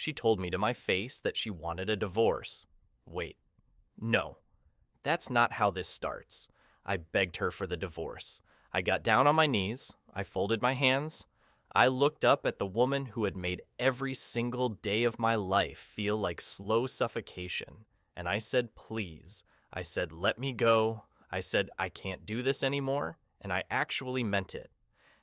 She told me to my face that she wanted a divorce. Wait, no, that's not how this starts. I begged her for the divorce. I got down on my knees, I folded my hands, I looked up at the woman who had made every single day of my life feel like slow suffocation, and I said, please. I said, let me go. I said, I can't do this anymore, and I actually meant it.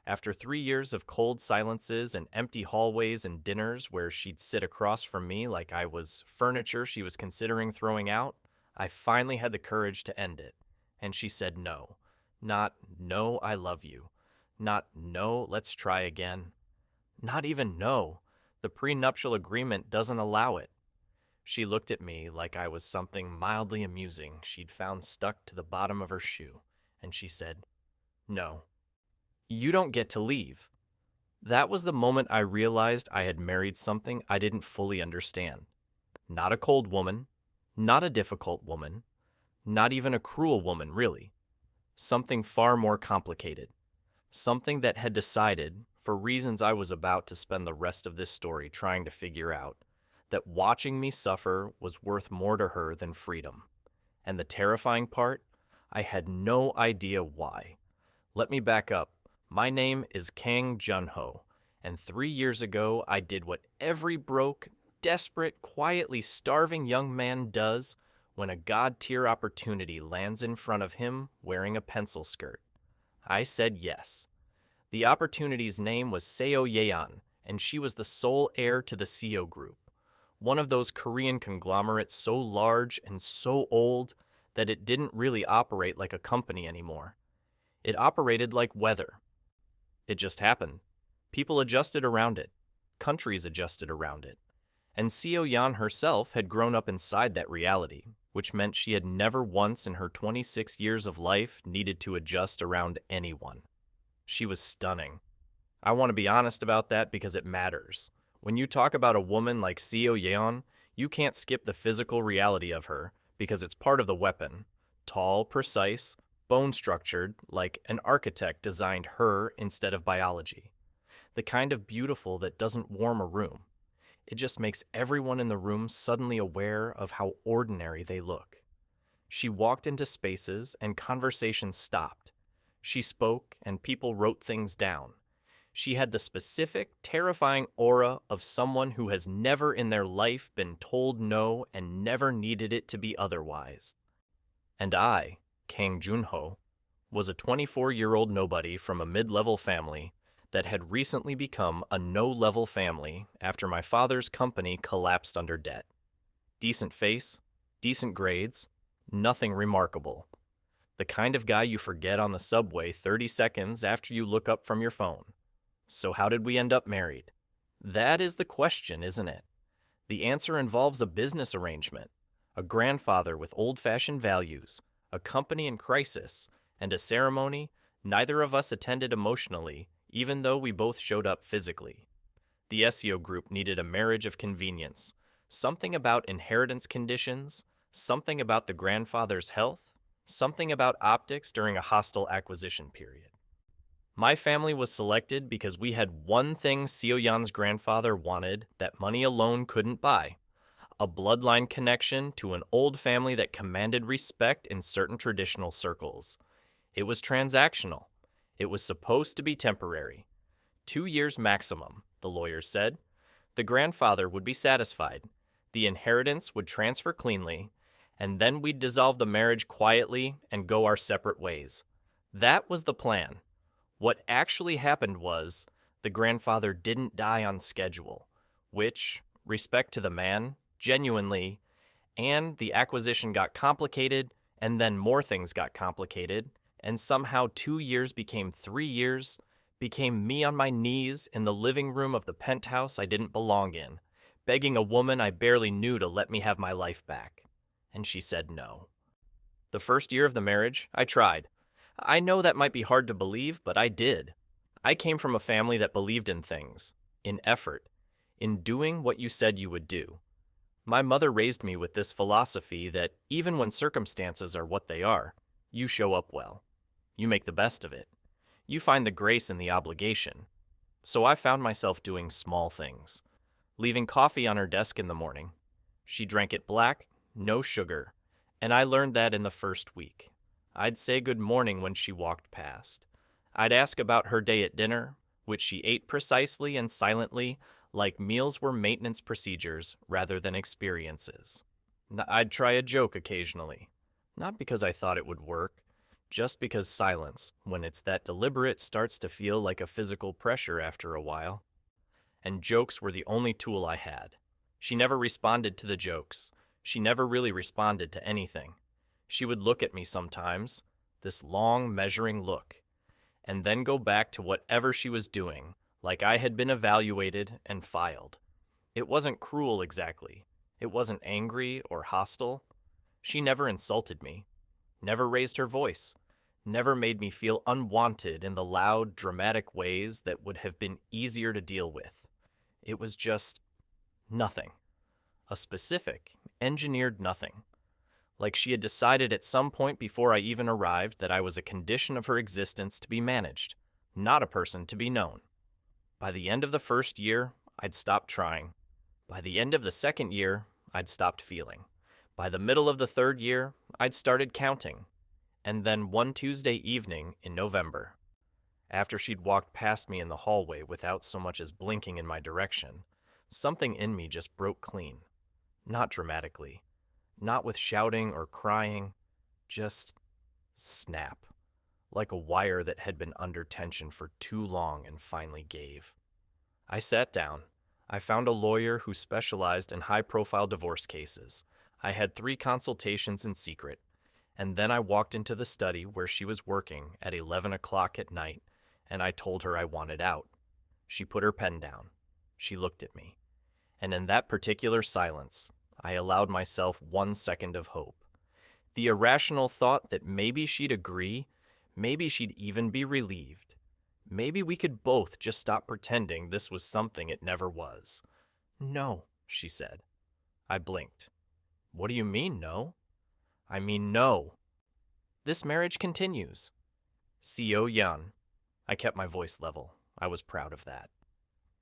After 3 years of cold silences and empty hallways and dinners where she'd sit across from me like I was furniture she was considering throwing out, I finally had the courage to end it. And she said no. Not, no, I love you. Not, no, let's try again. Not even no. The prenuptial agreement doesn't allow it. She looked at me like I was something mildly amusing she'd found stuck to the bottom of her shoe, and she said, no. You don't get to leave. That was the moment I realized I had married something I didn't fully understand. Not a cold woman, not a difficult woman, not even a cruel woman, really. Something far more complicated. Something that had decided, for reasons I was about to spend the rest of this story trying to figure out, that watching me suffer was worth more to her than freedom. And the terrifying part, I had no idea why. Let me back up. My name is Kang Junho, and 3 years ago I did what every broke, desperate, quietly starving young man does when a god-tier opportunity lands in front of him wearing a pencil skirt. I said yes. The opportunity's name was Seo Yeon, and she was the sole heir to the Seo Group, one of those Korean conglomerates so large and so old that it didn't really operate like a company anymore. It operated like weather. It just happened. People adjusted around it. Countries adjusted around it. And Seo Yeon herself had grown up inside that reality, which meant she had never once in her 26 years of life needed to adjust around anyone. She was stunning. I want to be honest about that because it matters. When you talk about a woman like Seo Yeon, you can't skip the physical reality of her because it's part of the weapon. Tall, precise, bone-structured, like an architect designed her instead of biology. The kind of beautiful that doesn't warm a room. It just makes everyone in the room suddenly aware of how ordinary they look. She walked into spaces and conversations stopped. She spoke and people wrote things down. She had the specific, terrifying aura of someone who has never in their life been told no and never needed it to be otherwise. And I, Kang Junho, was a 24-year-old nobody from a mid-level family that had recently become a no-level family after my father's company collapsed under debt. Decent face, decent grades, nothing remarkable. The kind of guy you forget on the subway 30 seconds after you look up from your phone. So how did we end up married? That is the question, isn't it? The answer involves a business arrangement, a grandfather with old-fashioned values, a company in crisis, and a ceremony neither of us attended emotionally, even though we both showed up physically. The SEO group needed a marriage of convenience, something about inheritance conditions, something about the grandfather's health, something about optics during a hostile acquisition period. My family was selected because we had one thing Seo Yeon's grandfather wanted that money alone couldn't buy: a bloodline connection to an old family that commanded respect in certain traditional circles. It was transactional. It was supposed to be temporary. 2 years maximum, the lawyers said. The grandfather would be satisfied. The inheritance would transfer cleanly, and then we'd dissolve the marriage quietly and go our separate ways. That was the plan. What actually happened was the grandfather didn't die on schedule, which, respect to the man, genuinely, and the acquisition got complicated, and then more things got complicated, and somehow 2 years became 3 years, became me on my knees in the living room of the penthouse I didn't belong in, begging a woman I barely knew to let me have my life back. And she said no. The first year of the marriage, I tried. I know that might be hard to believe, but I did. I came from a family that believed in things, in effort, in doing what you said you would do. My mother raised me with this philosophy that even when circumstances are what they are, you show up well. You make the best of it. You find the grace in the obligation. So I found myself doing small things. leaving coffee on her desk in the morning. She drank it black, no sugar, and I learned that in the first week. I'd say good morning when she walked past. I'd ask about her day at dinner, which she ate precisely and silently, like meals were maintenance procedures rather than experiences. I'd try a joke occasionally, not because I thought it would work, just because silence, when it's that deliberate, starts to feel like a physical pressure after a while. And jokes were the only tool I had. She never responded to the jokes. She never really responded to anything. She would look at me sometimes, this long, measuring look, and then go back to whatever she was doing, like I had been evaluated and filed. It wasn't cruel exactly. It wasn't angry or hostile. She never insulted me, never raised her voice, never made me feel unwanted in the loud, dramatic ways that would have been easier to deal with. It was just nothing. A specific, engineered nothing. Like she had decided at some point before I even arrived that I was a condition of her existence to be managed, not a person to be known. By the end of the first year, I'd stopped trying. By the end of the second year, I'd stopped feeling. By the middle of the third year, I'd started counting. And then one Tuesday evening in November, after she'd walked past me in the hallway without so much as blinking in my direction, something in me just broke clean. Not dramatically. Not with shouting or crying. Just snap. Like a wire that had been under tension for too long and finally gave. I sat down. I found a lawyer who specialized in high-profile divorce cases. I had 3 consultations in secret, and then I walked into the study where she was working at 11 o'clock at night, and I told her I wanted out. She put her pen down. She looked at me. And in that particular silence, I allowed myself 1 second of hope. The irrational thought that maybe she'd agree, maybe she'd even be relieved. Maybe we could both just stop pretending this was something it never was. "No," she said. I blinked. "What do you mean, no?" "I mean no. This marriage continues." Seo Yan. I kept my voice level. I was proud of that.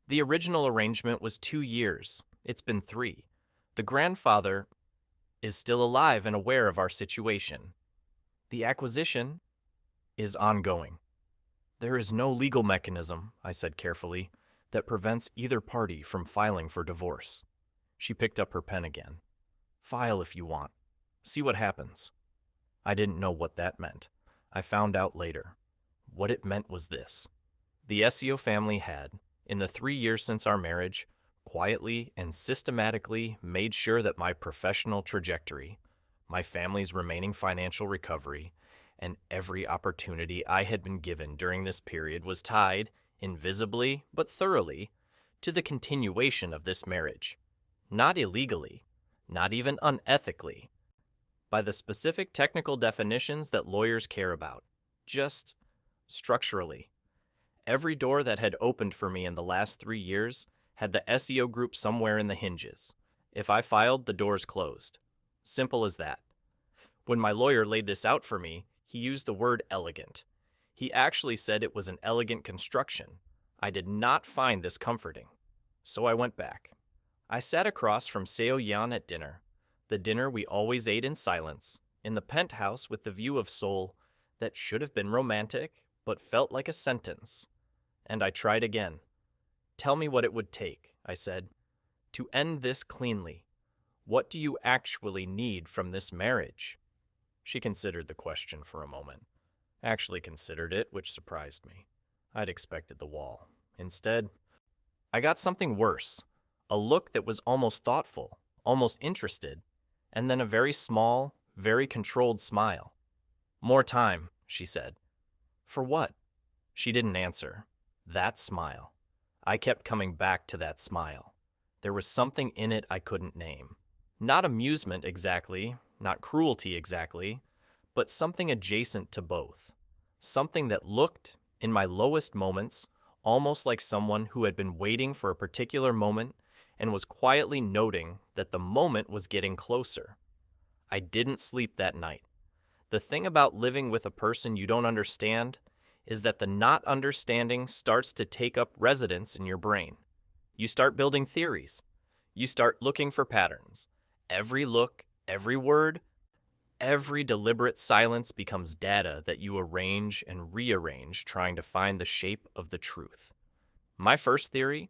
The original arrangement was 2 years. It's been 3. The grandfather is still alive and aware of our situation. The acquisition is ongoing. There is no legal mechanism, I said carefully, that prevents either party from filing for divorce. She picked up her pen again. "File if you want. See what happens." I didn't know what that meant. I found out later. What it meant was this. The Seo family had, in the 3 years since our marriage, quietly and systematically made sure that my professional trajectory, my family's remaining financial recovery, and every opportunity I had been given during this period was tied, invisibly but thoroughly, to the continuation of this marriage. Not illegally, not even unethically, by the specific technical definitions that lawyers care about, just structurally. Every door that had opened for me in the last 3 years had the SEO group somewhere in the hinges. If I filed, the doors closed. Simple as that. When my lawyer laid this out for me, he used the word elegant. He actually said it was an elegant construction. I did not find this comforting. So I went back. I sat across from Seo Yan at dinner, the dinner we always ate in silence, in the penthouse with the view of Seoul that should have been romantic, but felt like a sentence. And I tried again. "Tell me what it would take," I said, "to end this cleanly. What do you actually need from this marriage?" She considered the question for a moment. Actually considered it, which surprised me. I'd expected the wall. Instead, I got something worse. A look that was almost thoughtful, almost interested, and then a very small, very controlled smile. "More time," she said. "For what?" She didn't answer. That smile. I kept coming back to that smile. There was something in it I couldn't name. Not amusement exactly, not cruelty exactly, but something adjacent to both. Something that looked, in my lowest moments, almost like someone who had been waiting for a particular moment and was quietly noting that the moment was getting closer. I didn't sleep that night. The thing about living with a person you don't understand is that the not understanding starts to take up residence in your brain. You start building theories. You start looking for patterns. Every look, every word, every deliberate silence becomes data that you arrange and rearrange, trying to find the shape of the truth. My first theory: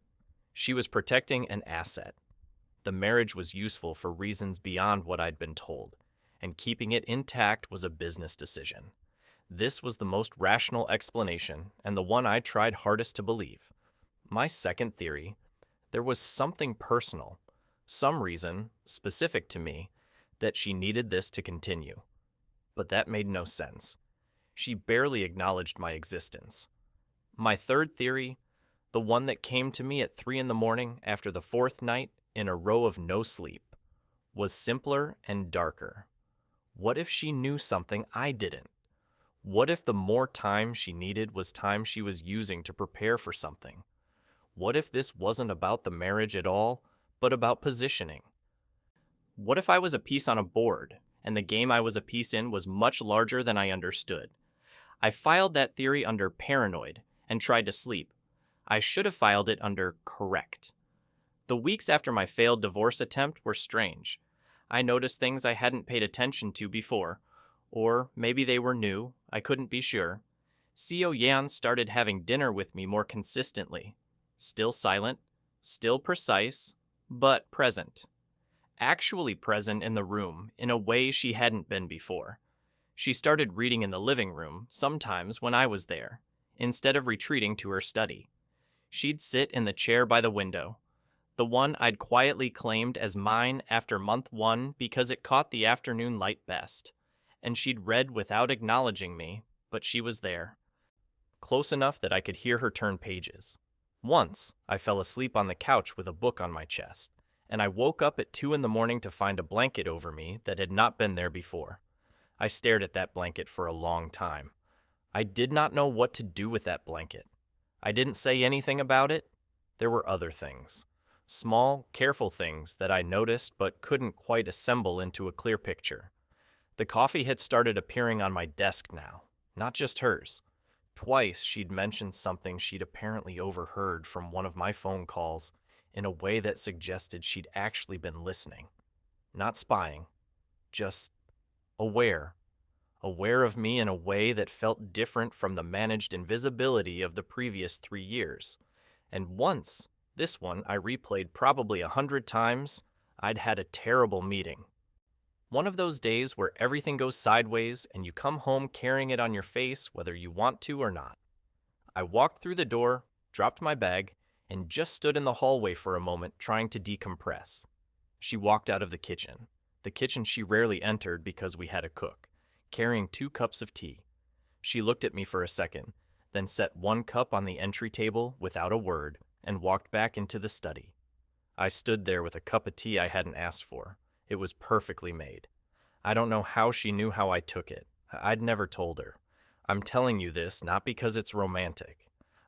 she was protecting an asset. The marriage was useful for reasons beyond what I'd been told, and keeping it intact was a business decision. This was the most rational explanation, and the one I tried hardest to believe. My second theory: there was something personal, some reason, specific to me, that she needed this to continue. But that made no sense. She barely acknowledged my existence. My third theory, the one that came to me at 3 in the morning after the fourth night in a row of no sleep, was simpler and darker. What if she knew something I didn't? What if the more time she needed was time she was using to prepare for something? What if this wasn't about the marriage at all, but about positioning? What if I was a piece on a board, and the game I was a piece in was much larger than I understood? I filed that theory under paranoid and tried to sleep. I should have filed it under correct. The weeks after my failed divorce attempt were strange. I noticed things I hadn't paid attention to before, or maybe they were new, I couldn't be sure. Seo Yan started having dinner with me more consistently. Still silent, still precise, but present. Actually present in the room in a way she hadn't been before. She started reading in the living room, sometimes when I was there, instead of retreating to her study. She'd sit in the chair by the window, the one I'd quietly claimed as mine after month 1 because it caught the afternoon light best, and she'd read without acknowledging me, but she was there, close enough that I could hear her turn pages. Once, I fell asleep on the couch with a book on my chest, and I woke up at 2 in the morning to find a blanket over me that had not been there before. I stared at that blanket for a long time. I did not know what to do with that blanket. I didn't say anything about it. There were other things. Small, careful things that I noticed but couldn't quite assemble into a clear picture. The coffee had started appearing on my desk now, not just hers. Twice she'd mentioned something she'd apparently overheard from one of my phone calls in a way that suggested she'd actually been listening. Not spying, just aware. Aware of me in a way that felt different from the managed invisibility of the previous 3 years. And once, this one I replayed probably 100 times, I'd had a terrible meeting. One of those days where everything goes sideways and you come home carrying it on your face whether you want to or not. I walked through the door, dropped my bag, and just stood in the hallway for a moment trying to decompress. She walked out of the kitchen she rarely entered because we had a cook, carrying 2 cups of tea. She looked at me for a second, then set 1 cup on the entry table without a word and walked back into the study. I stood there with a cup of tea I hadn't asked for. It was perfectly made. I don't know how she knew how I took it. I'd never told her. I'm telling you this not because it's romantic.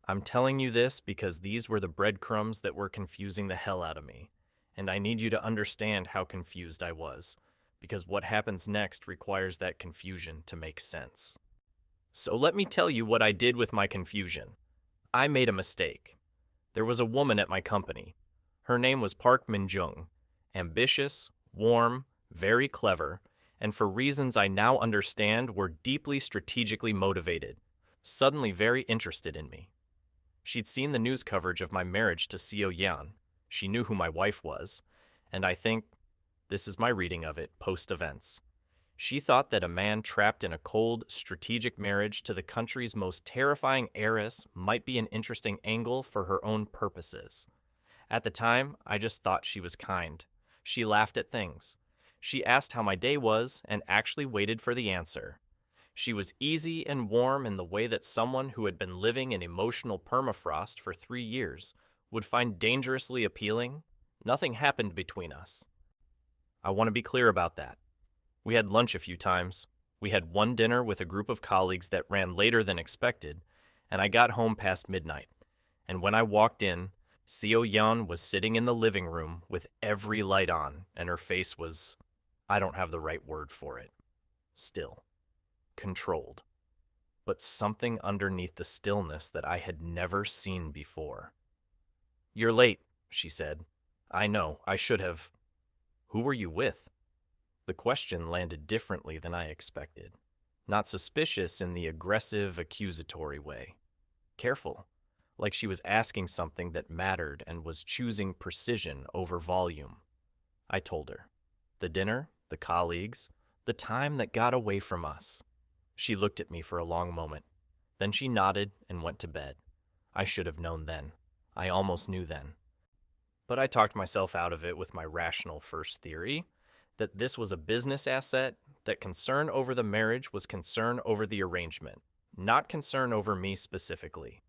I'm telling you this because these were the breadcrumbs that were confusing the hell out of me. And I need you to understand how confused I was, because what happens next requires that confusion to make sense. So let me tell you what I did with my confusion. I made a mistake. There was a woman at my company. Her name was Park Min-jung. Ambitious, warm, very clever, and for reasons I now understand were deeply strategically motivated, suddenly very interested in me. She'd seen the news coverage of my marriage to Seo Yan. She knew who my wife was, and I think, this is my reading of it, post-events. She thought that a man trapped in a cold, strategic marriage to the country's most terrifying heiress might be an interesting angle for her own purposes. At the time, I just thought she was kind. She laughed at things. She asked how my day was and actually waited for the answer. She was easy and warm in the way that someone who had been living in emotional permafrost for 3 years would find dangerously appealing. Nothing happened between us. I want to be clear about that. We had lunch a few times. We had one dinner with a group of colleagues that ran later than expected, and I got home past midnight. And when I walked in, Seo Yan was sitting in the living room with every light on, and her face was, I don't have the right word for it, still, controlled. But something underneath the stillness that I had never seen before. "You're late," she said. I know, I should have. Who were you with? The question landed differently than I expected. Not suspicious in the aggressive, accusatory way. Careful, like she was asking something that mattered and was choosing precision over volume. I told her. The dinner, the colleagues, the time that got away from us. She looked at me for a long moment. Then she nodded and went to bed. I should have known then. I almost knew then. But I talked myself out of it with my rational first theory that this was a business asset, that concern over the marriage was concern over the arrangement, not concern over me specifically.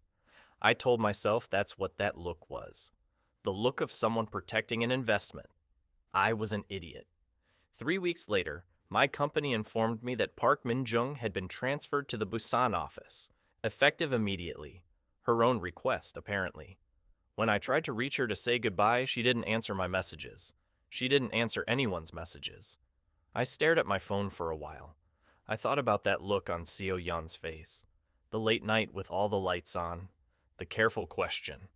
I told myself that's what that look was. The look of someone protecting an investment. I was an idiot. 3 weeks later, my company informed me that Park Min-jung had been transferred to the Busan office, effective immediately. Her own request, apparently. When I tried to reach her to say goodbye, she didn't answer my messages. She didn't answer anyone's messages. I stared at my phone for a while. I thought about that look on Seo Yeon's face, the late night with all the lights on, the careful question.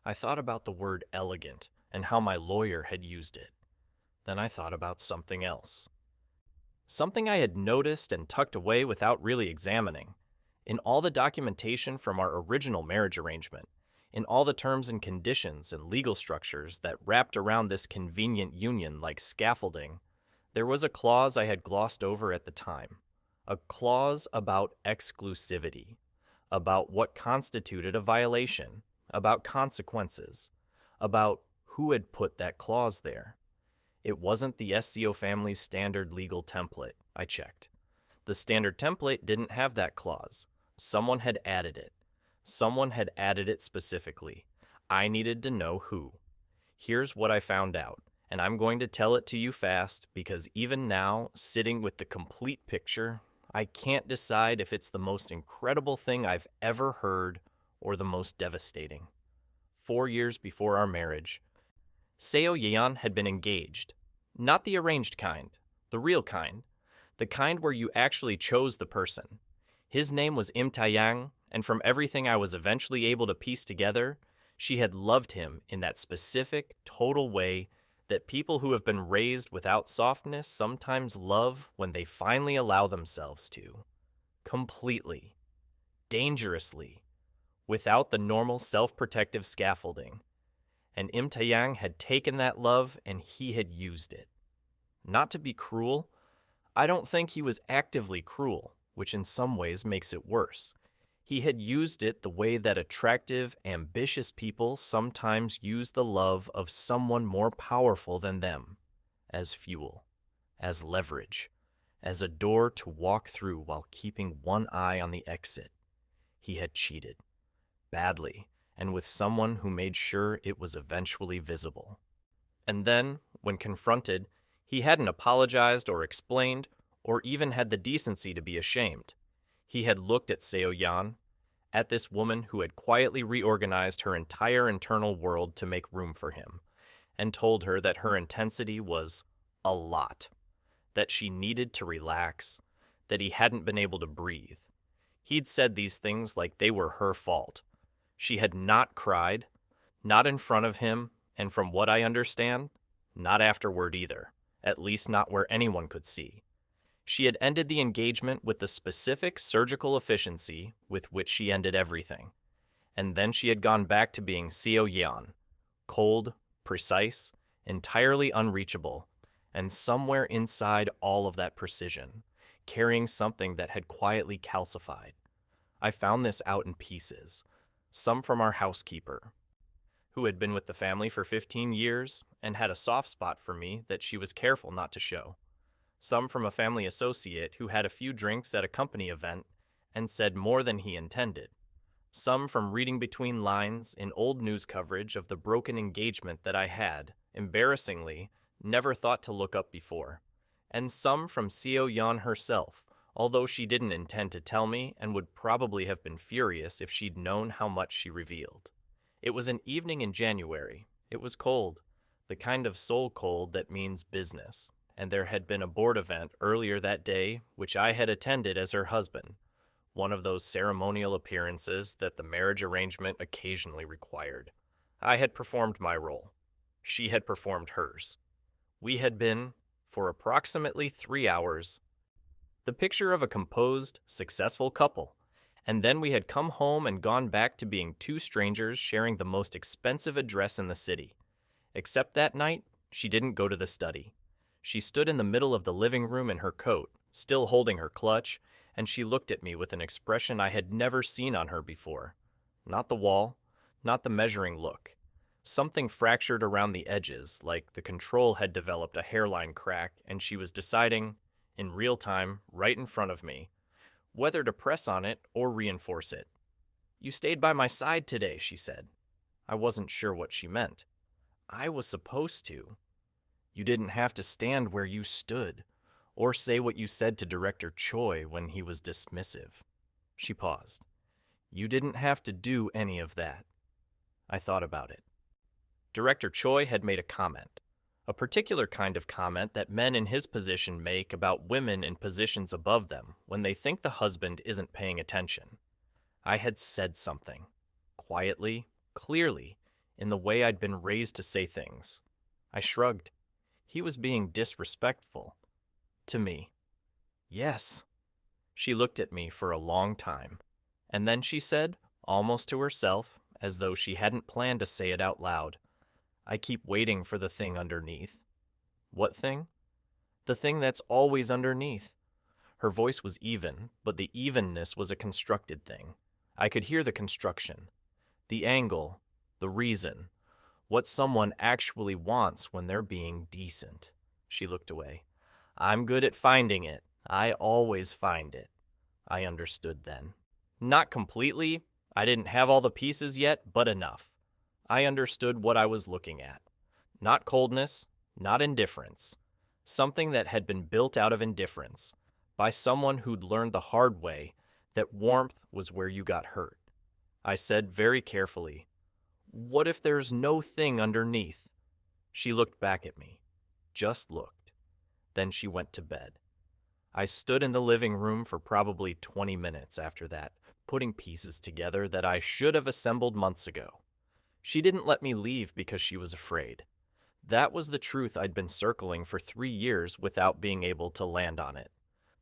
I thought about the word elegant and how my lawyer had used it. Then I thought about something else. Something I had noticed and tucked away without really examining. In all the documentation from our original marriage arrangement, in all the terms and conditions and legal structures that wrapped around this convenient union like scaffolding, there was a clause I had glossed over at the time. A clause about exclusivity, about what constituted a violation, about consequences, about who had put that clause there. It wasn't the SCO family's standard legal template, I checked. The standard template didn't have that clause. Someone had added it. Someone had added it specifically. I needed to know who. Here's what I found out, and I'm going to tell it to you fast because even now, sitting with the complete picture, I can't decide if it's the most incredible thing I've ever heard or the most devastating. 4 years before our marriage, Seo Yeon had been engaged. Not the arranged kind, the real kind. The kind where you actually chose the person. His name was Im Tae-yang, and from everything I was eventually able to piece together, she had loved him in that specific, total way that people who have been raised without softness sometimes love when they finally allow themselves to. Completely. Dangerously. Without the normal self-protective scaffolding. And Im Tae-yang had taken that love and he had used it. Not to be cruel, I don't think he was actively cruel, which in some ways makes it worse. He had used it the way that attractive, ambitious people sometimes use the love of someone more powerful than them, as fuel, as leverage, as a door to walk through while keeping one eye on the exit. He had cheated, badly, and with someone who made sure it was eventually visible. And then, when confronted, he hadn't apologized or explained, or even had the decency to be ashamed. He had looked at Seo Yeon, at this woman who had quietly reorganized her entire internal world to make room for him, and told her that her intensity was a lot, that she needed to relax, that he hadn't been able to breathe. He'd said these things like they were her fault. She had not cried, not in front of him, and from what I understand, not afterward either, at least not where anyone could see. She had ended the engagement with the specific surgical efficiency with which she ended everything. And then she had gone back to being Seo Yeon, cold, precise, entirely unreachable, and somewhere inside all of that precision, carrying something that had quietly calcified. I found this out in pieces, some from our housekeeper, who had been with the family for 15 years and had a soft spot for me that she was careful not to show. Some from a family associate who had a few drinks at a company event and said more than he intended. Some from reading between lines in old news coverage of the broken engagement that I had, embarrassingly, never thought to look up before. And some from Seo Yeon herself, although she didn't intend to tell me and would probably have been furious if she'd known how much she revealed. It was an evening in January. It was cold, the kind of soul cold that means business. And there had been a board event earlier that day which I had attended as her husband, one of those ceremonial appearances that the marriage arrangement occasionally required. I had performed my role. She had performed hers. We had been, for approximately 3 hours, the picture of a composed, successful couple, and then we had come home and gone back to being two strangers sharing the most expensive address in the city. Except that night, she didn't go to the study. She stood in the middle of the living room in her coat, still holding her clutch, and she looked at me with an expression I had never seen on her before. Not the wall, not the measuring look. Something fractured around the edges, like the control had developed a hairline crack, and she was deciding, in real time, right in front of me, whether to press on it or reinforce it. "You stayed by my side today," she said. I wasn't sure what she meant. I was supposed to. "You didn't have to stand where you stood, or say what you said to Director Choi when he was dismissive." She paused. "You didn't have to do any of that." I thought about it. Director Choi had made a comment, a particular kind of comment that men in his position make about women in positions above them when they think the husband isn't paying attention. I had said something, quietly, clearly, in the way I'd been raised to say things. I shrugged. He was being disrespectful. To me. "Yes." She looked at me for a long time, and then she said, almost to herself, as though she hadn't planned to say it out loud, "I keep waiting for the thing underneath." "What thing?" "The thing that's always underneath." Her voice was even, but the evenness was a constructed thing. I could hear the construction. The angle, the reason, what someone actually wants when they're being decent. She looked away. "I'm good at finding it. I always find it." I understood then. Not completely. I didn't have all the pieces yet, but enough. I understood what I was looking at. Not coldness, not indifference. Something that had been built out of indifference, by someone who'd learned the hard way that warmth was where you got hurt. I said very carefully, "What if there's no thing underneath?" She looked back at me. Just looked. Then she went to bed. I stood in the living room for probably 20 minutes after that, putting pieces together that I should have assembled months ago. She didn't let me leave because she was afraid. That was the truth I'd been circling for 3 years without being able to land on it.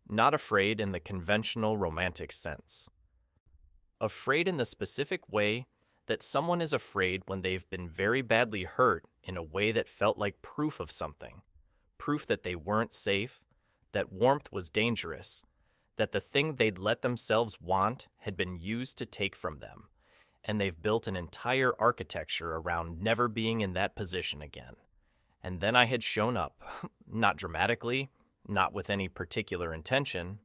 Not afraid in the conventional romantic sense. Afraid in the specific way that someone is afraid when they've been very badly hurt in a way that felt like proof of something. Proof that they weren't safe, that warmth was dangerous, that the thing they'd let themselves want had been used to take from them, and they've built an entire architecture around never being in that position again. And then I had shown up, not dramatically, not with any particular intention,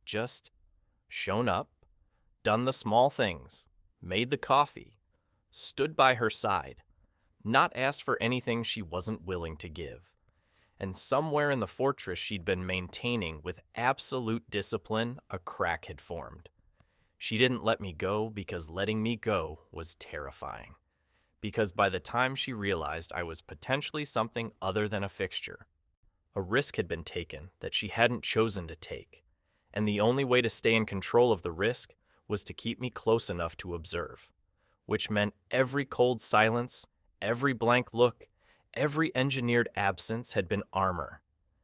just shown up, done the small things, made the coffee, stood by her side, not asked for anything she wasn't willing to give. And somewhere in the fortress she'd been maintaining with absolute discipline, a crack had formed. She didn't let me go because letting me go was terrifying. Because by the time she realized I was potentially something other than a fixture, a risk had been taken that she hadn't chosen to take, and the only way to stay in control of the risk was to keep me close enough to observe, which meant every cold silence, every blank look, every engineered absence had been armor,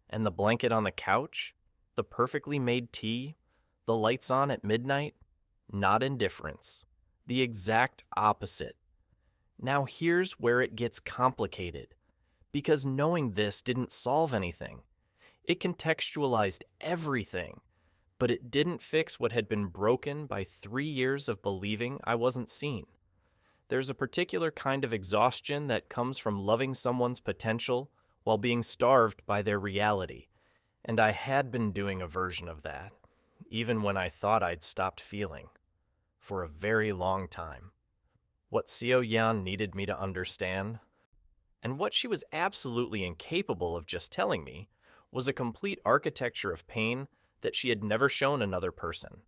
and the blanket on the couch, the perfectly made tea, the lights on at midnight, not indifference, the exact opposite. Now here's where it gets complicated, because knowing this didn't solve anything. It contextualized everything, but it didn't fix what had been broken by 3 years of believing I wasn't seen. There's a particular kind of exhaustion that comes from loving someone's potential while being starved by their reality, and I had been doing a version of that, even when I thought I'd stopped feeling, for a very long time. What Seo Yan needed me to understand, and what she was absolutely incapable of just telling me, was a complete architecture of pain that she had never shown another person.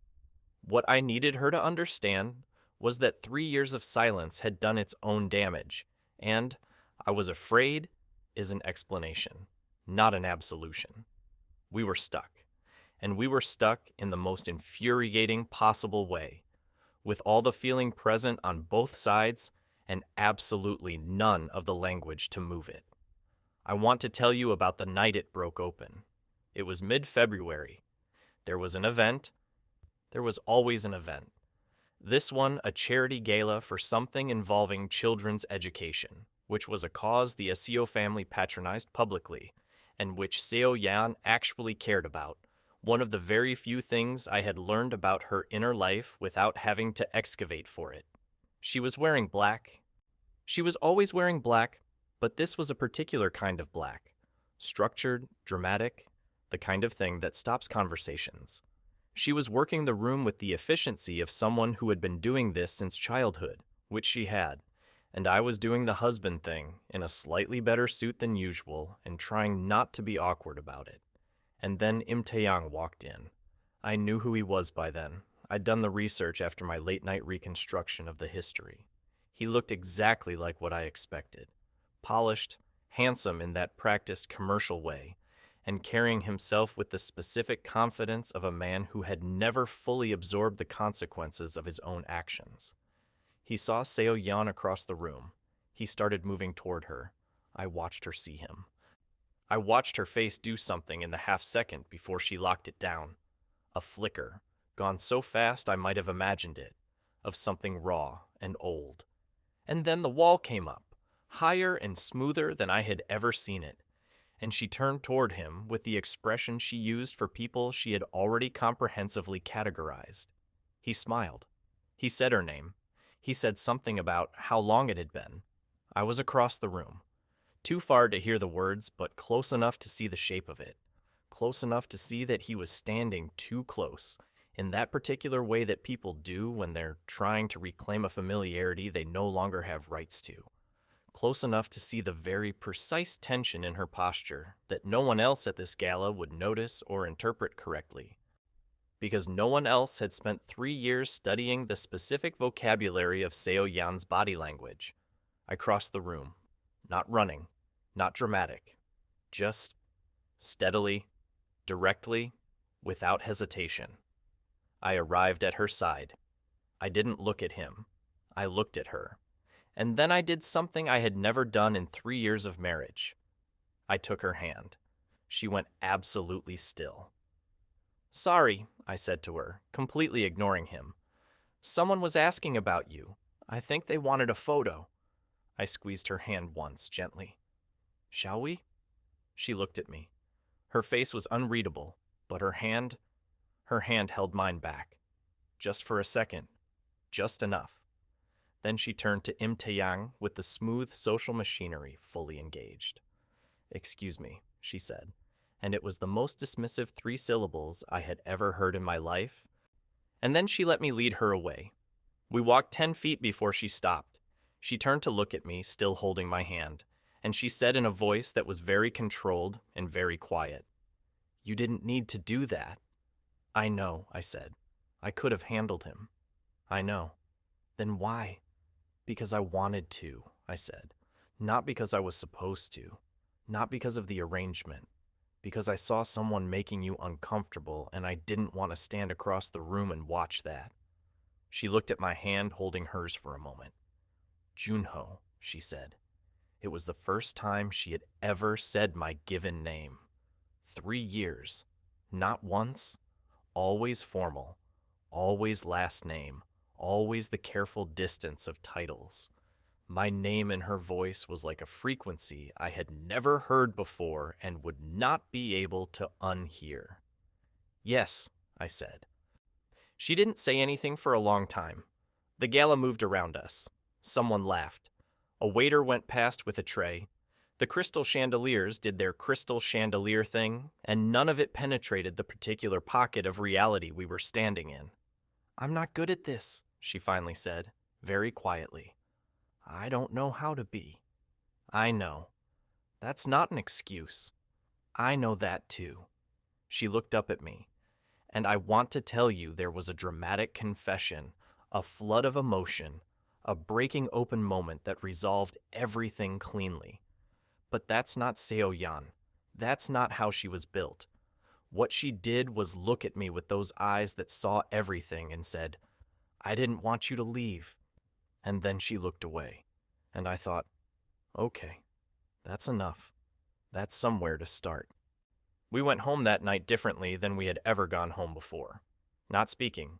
What I needed her to understand was that 3 years of silence had done its own damage, and I was afraid is an explanation, not an absolution. We were stuck, and we were stuck in the most infuriating possible way, with all the feeling present on both sides and absolutely none of the language to move it. I want to tell you about the night it broke open. It was mid-February. There was an event. There was always an event. This one, a charity gala for something involving children's education, which was a cause the Asio family patronized publicly, and which Seo Yan actually cared about, one of the very few things I had learned about her inner life without having to excavate for it. She was wearing black. She was always wearing black, but this was a particular kind of black. Structured, dramatic, the kind of thing that stops conversations. She was working the room with the efficiency of someone who had been doing this since childhood, which she had, and I was doing the husband thing in a slightly better suit than usual and trying not to be awkward about it. And then Im Taeyang walked in. I knew who he was by then. I'd done the research after my late-night reconstruction of the history. He looked exactly like what I expected. Polished, handsome in that practiced commercial way, and carrying himself with the specific confidence of a man who had never fully absorbed the consequences of his own actions. He saw Seo Yan across the room. He started moving toward her. I watched her see him. I watched her face do something in the half-second before she locked it down. A flicker, gone so fast I might have imagined it, of something raw and old. And then the wall came up, higher and smoother than I had ever seen it, and she turned toward him with the expression she used for people she had already comprehensively categorized. He smiled. He said her name. He said something about how long it had been. I was across the room. Too far to hear the words, but close enough to see the shape of it. Close enough to see that he was standing too close, in that particular way that people do when they're trying to reclaim a familiarity they no longer have rights to. Close enough to see the very precise tension in her posture that no one else at this gala would notice or interpret correctly. Because no one else had spent 3 years studying the specific vocabulary of Seo Yan's body language. I crossed the room. Not running, not dramatic. Just steadily, directly, without hesitation. I arrived at her side. I didn't look at him. I looked at her. And then I did something I had never done in 3 years of marriage. I took her hand. She went absolutely still. "Sorry," I said to her, completely ignoring him. "Someone was asking about you. I think they wanted a photo." I squeezed her hand once, gently. "Shall we?" She looked at me. Her face was unreadable, but her hand held mine back. Just for a second. Just enough. Then she turned to Im Taeyang with the smooth social machinery fully engaged. "Excuse me," she said, and it was the most dismissive 3 syllables I had ever heard in my life. And then she let me lead her away. We walked 10 feet before she stopped. She turned to look at me, still holding my hand, and she said in a voice that was very controlled and very quiet, "You didn't need to do that." "I know," I said. "I could have handled him." "I know." "Then why?" "Because I wanted to," I said. "Not because I was supposed to. Not because of the arrangement. Because I saw someone making you uncomfortable and I didn't want to stand across the room and watch that." She looked at my hand holding hers for a moment. "Junho," she said. It was the first time she had ever said my given name. 3 years. Not once. Always formal. Always last name. Always the careful distance of titles. My name in her voice was like a frequency I had never heard before and would not be able to unhear. "Yes," I said. She didn't say anything for a long time. The gala moved around us. Someone laughed. A waiter went past with a tray. The crystal chandeliers did their crystal chandelier thing, and none of it penetrated the particular pocket of reality we were standing in. "I'm not good at this," she finally said, very quietly. "I don't know how to be." "I know. That's not an excuse. I know that too." She looked up at me, and I want to tell you there was a dramatic confession, a flood of emotion, a breaking open moment that resolved everything cleanly. But that's not Seo Yan. That's not how she was built. What she did was look at me with those eyes that saw everything and said, "I didn't want you to leave." And then she looked away. And I thought, okay, that's enough. That's somewhere to start. We went home that night differently than we had ever gone home before. Not speaking.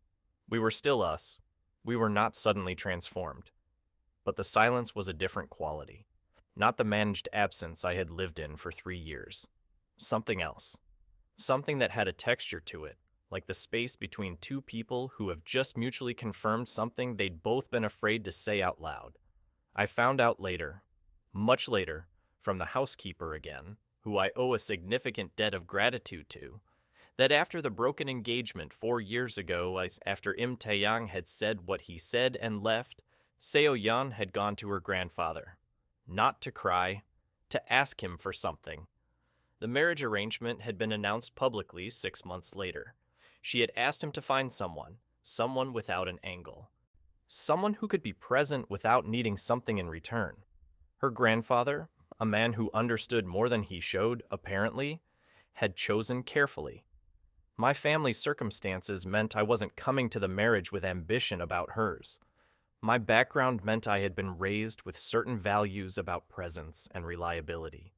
We were still us. We were not suddenly transformed. But the silence was a different quality. Not the managed absence I had lived in for 3 years. Something else. Something that had a texture to it, like the space between two people who have just mutually confirmed something they'd both been afraid to say out loud. I found out later, much later, from the housekeeper again, who I owe a significant debt of gratitude to, that after the broken engagement 4 years ago, after Im Taeyang had said what he said and left, Seo Yun had gone to her grandfather. Not to cry, to ask him for something. The marriage arrangement had been announced publicly 6 months later. She had asked him to find someone without an angle. Someone who could be present without needing something in return. Her grandfather, a man who understood more than he showed, apparently, had chosen carefully. My family's circumstances meant I wasn't coming to the marriage with ambition about hers. My background meant I had been raised with certain values about presence and reliability.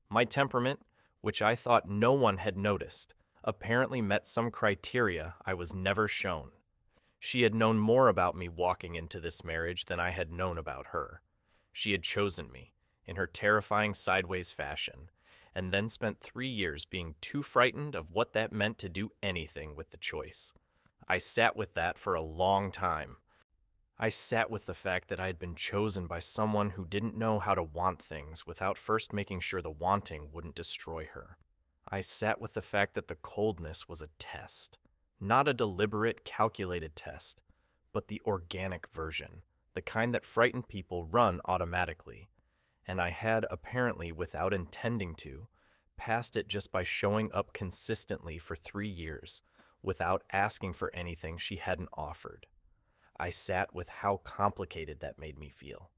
My temperament, which I thought no one had noticed, apparently met some criteria I was never shown. She had known more about me walking into this marriage than I had known about her. She had chosen me, in her terrifying sideways fashion, and then spent 3 years being too frightened of what that meant to do anything with the choice. I sat with that for a long time. I sat with the fact that I had been chosen by someone who didn't know how to want things without first making sure the wanting wouldn't destroy her. I sat with the fact that the coldness was a test. Not a deliberate, calculated test, but the organic version, the kind that frightened people run automatically. And I had, apparently without intending to, passed it just by showing up consistently for 3 years, without asking for anything she hadn't offered. I sat with how complicated that made me feel,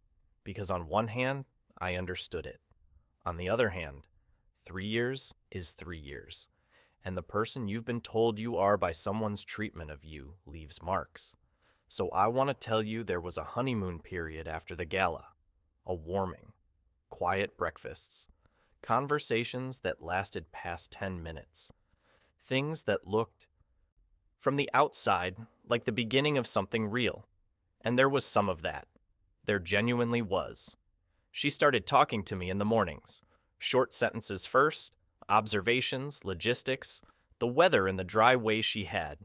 because on one hand, I understood it. On the other hand, 3 years is 3 years. And the person you've been told you are by someone's treatment of you leaves marks. So I want to tell you there was a honeymoon period after the gala, a warming, quiet breakfasts, conversations that lasted past 10 minutes, things that looked, from the outside, like the beginning of something real. And there was some of that. There genuinely was. She started talking to me in the mornings, short sentences first, observations, logistics, the weather and the dry way she had,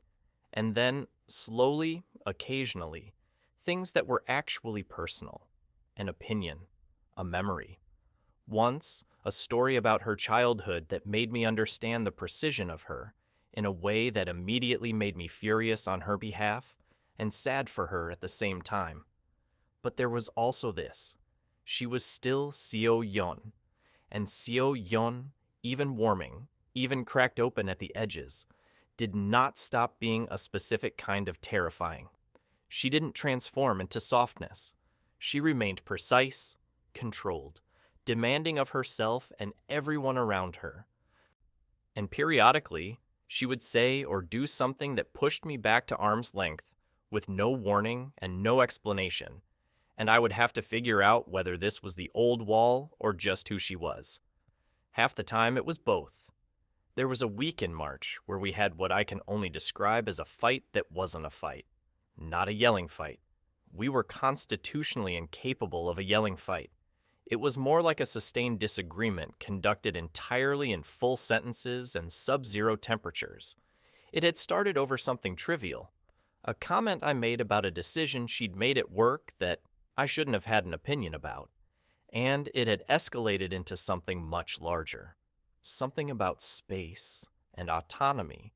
and then, slowly, occasionally, things that were actually personal, an opinion, a memory. Once, a story about her childhood that made me understand the precision of her, in a way that immediately made me furious on her behalf and sad for her at the same time. But there was also this. She was still Seo Yun, and Seo Yun, even warming, even cracked open at the edges, did not stop being a specific kind of terrifying. She didn't transform into softness. She remained precise, controlled, demanding of herself and everyone around her. And periodically, she would say or do something that pushed me back to arm's length, with no warning and no explanation, and I would have to figure out whether this was the old wall or just who she was. Half the time it was both. There was a week in March where we had what I can only describe as a fight that wasn't a fight. Not a yelling fight. We were constitutionally incapable of a yelling fight. It was more like a sustained disagreement conducted entirely in full sentences and sub-zero temperatures. It had started over something trivial, a comment I made about a decision she'd made at work that I shouldn't have had an opinion about. And it had escalated into something much larger, something about space and autonomy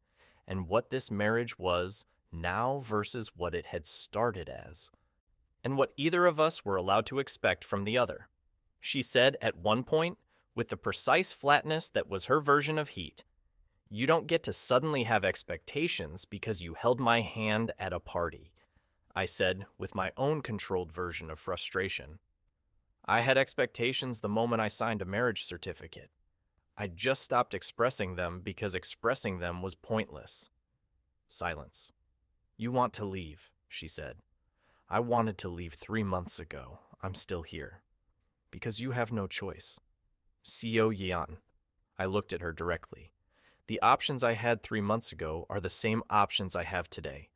and what this marriage was now versus what it had started as, and what either of us were allowed to expect from the other. She said at one point, with the precise flatness that was her version of heat, "You don't get to suddenly have expectations because you held my hand at a party," I said with my own controlled version of frustration. I had expectations the moment I signed a marriage certificate. I just stopped expressing them because expressing them was pointless. Silence. "You want to leave," she said. "I wanted to leave 3 months ago. I'm still here. Because you have no choice. Seo Yan. I looked at her directly. The options I had 3 months ago are the same options I have today.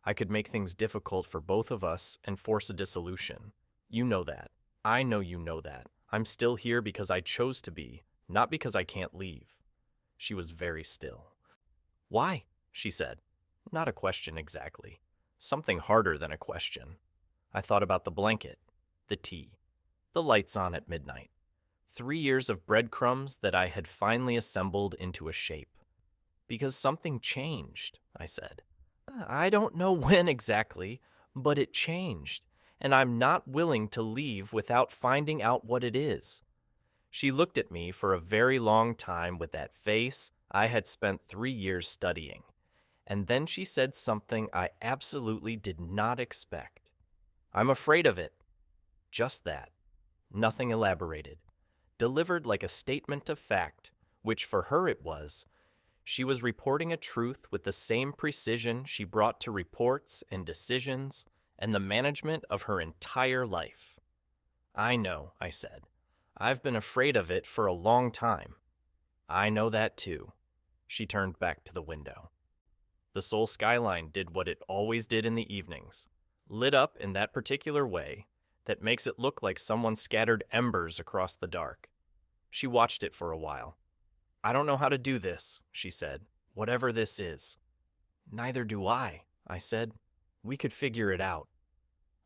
I could make things difficult for both of us and force a dissolution. You know that. I know you know that. I'm still here because I chose to be, not because I can't leave. She was very still. Why? She said. Not a question exactly. Something harder than a question. I thought about the blanket, the tea, the lights on at midnight. 3 years of breadcrumbs that I had finally assembled into a shape. Because something changed, I said. I don't know when exactly, but it changed, and I'm not willing to leave without finding out what it is. She looked at me for a very long time with that face I had spent 3 years studying, and then she said something I absolutely did not expect. I'm afraid of it. Just that. Nothing elaborated. Delivered like a statement of fact, which for her it was. She was reporting a truth with the same precision she brought to reports and decisions and the management of her entire life. I know, I said. I've been afraid of it for a long time. I know that too. She turned back to the window. The Seoul skyline did what it always did in the evenings, lit up in that particular way that makes it look like someone scattered embers across the dark. She watched it for a while. I don't know how to do this, she said, whatever this is. Neither do I said. We could figure it out.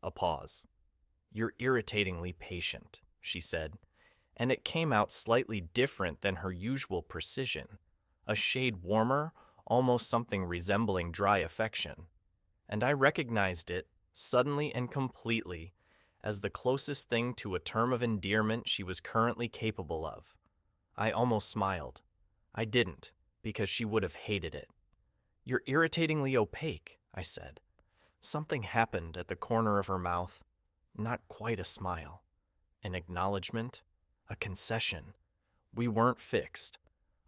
A pause. You're irritatingly patient, she said, and it came out slightly different than her usual precision, a shade warmer, almost something resembling dry affection. And I recognized it, suddenly and completely, as the closest thing to a term of endearment she was currently capable of. I almost smiled. I didn't, because she would have hated it. You're irritatingly opaque, I said. Something happened at the corner of her mouth. Not quite a smile. An acknowledgement. A concession. We weren't fixed.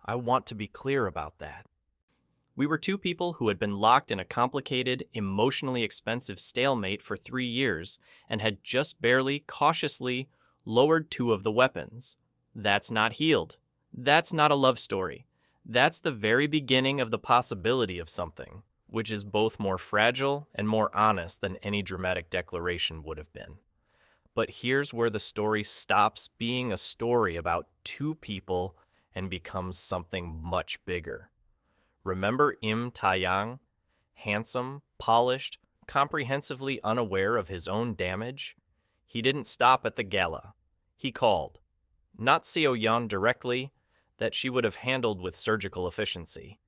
I want to be clear about that. We were two people who had been locked in a complicated, emotionally expensive stalemate for 3 years and had just barely, cautiously, lowered 2 of the weapons. That's not healed. That's not a love story. That's the very beginning of the possibility of something, which is both more fragile and more honest than any dramatic declaration would have been. But here's where the story stops being a story about 2 people and becomes something much bigger. Remember Im Taeyang? Handsome, polished, comprehensively unaware of his own damage? He didn't stop at the gala. He called. Not Seo Yan directly, that she would have handled with surgical efficiency,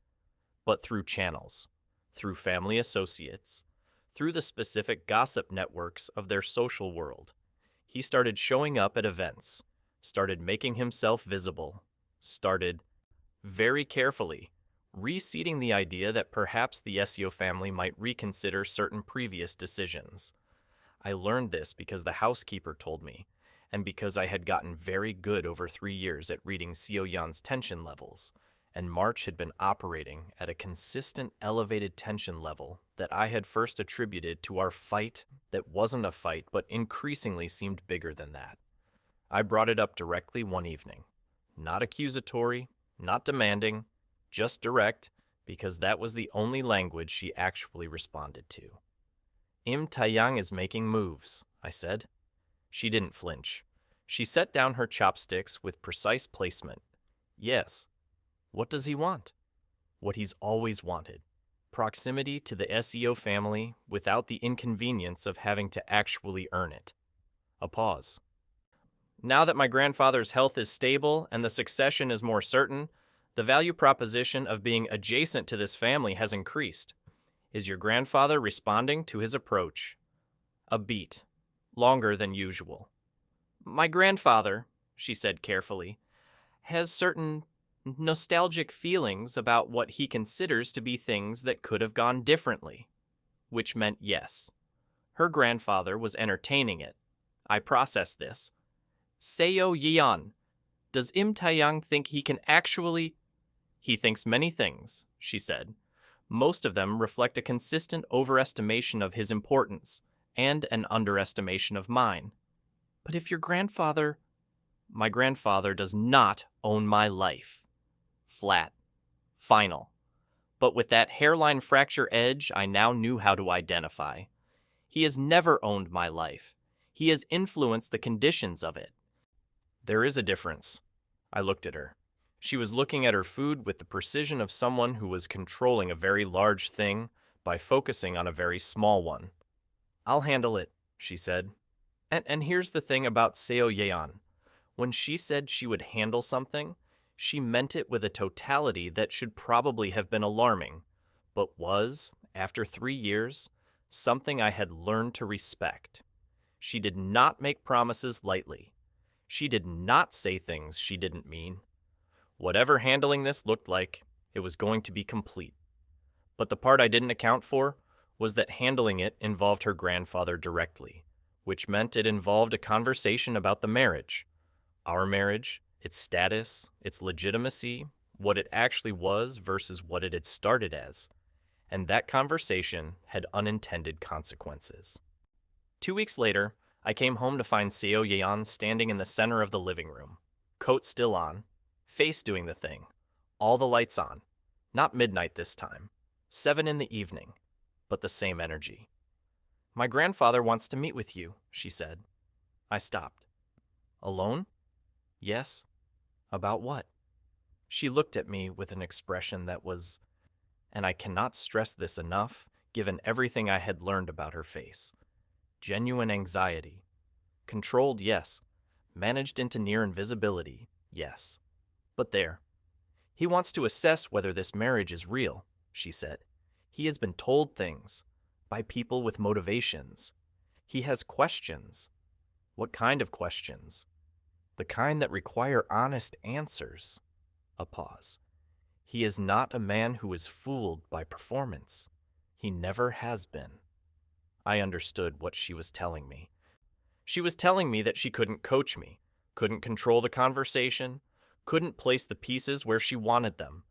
but through channels, through family associates, through the specific gossip networks of their social world. He started showing up at events, started making himself visible, started, very carefully, reseeding the idea that perhaps the Seo family might reconsider certain previous decisions. I learned this because the housekeeper told me, and because I had gotten very good over 3 years at reading Seo Yan's tension levels, and March had been operating at a consistent elevated tension level that I had first attributed to our fight that wasn't a fight but increasingly seemed bigger than that. I brought it up directly one evening. Not accusatory, not demanding, just direct, because that was the only language she actually responded to. Im Taeyang is making moves, I said. She didn't flinch. She set down her chopsticks with precise placement. Yes. What does he want? What he's always wanted. Proximity to the Seo family without the inconvenience of having to actually earn it. A pause. Now that my grandfather's health is stable and the succession is more certain, the value proposition of being adjacent to this family has increased. Is your grandfather responding to his approach? A beat. Longer than usual. My grandfather, she said carefully, has certain nostalgic feelings about what he considers to be things that could have gone differently. Which meant yes. Her grandfather was entertaining it. I processed this. Seo Yeon, does Im Taeyang think he can actually... He thinks many things, she said. Most of them reflect a consistent overestimation of his importance and an underestimation of mine. But if your grandfather... My grandfather does not own my life. Flat. Final. But with that hairline fracture edge, I now knew how to identify. He has never owned my life. He has influenced the conditions of it. There is a difference. I looked at her. She was looking at her food with the precision of someone who was controlling a very large thing by focusing on a very small one. I'll handle it, she said. And here's the thing about Seo Yeon. When she said she would handle something, she meant it with a totality that should probably have been alarming, but was, after 3 years, something I had learned to respect. She did not make promises lightly. She did not say things she didn't mean. Whatever handling this looked like, it was going to be complete. But the part I didn't account for was that handling it involved her grandfather directly, which meant it involved a conversation about the marriage. Our marriage, its status, its legitimacy, what it actually was versus what it had started as. And that conversation had unintended consequences. 2 weeks later, I came home to find Seo Yeon standing in the center of the living room, coat still on, face doing the thing, all the lights on. Not midnight this time, 7 in the evening, but the same energy. My grandfather wants to meet with you, she said. I stopped. Alone? Yes. About what? She looked at me with an expression that was, and I cannot stress this enough, given everything I had learned about her face. Genuine anxiety. Controlled, yes. Managed into near invisibility, yes. But there. He wants to assess whether this marriage is real, she said. He has been told things, by people with motivations. He has questions. What kind of questions? The kind that require honest answers. A pause. He is not a man who is fooled by performance. He never has been. I understood what she was telling me. She was telling me that she couldn't coach me, couldn't control the conversation, couldn't place the pieces where she wanted them.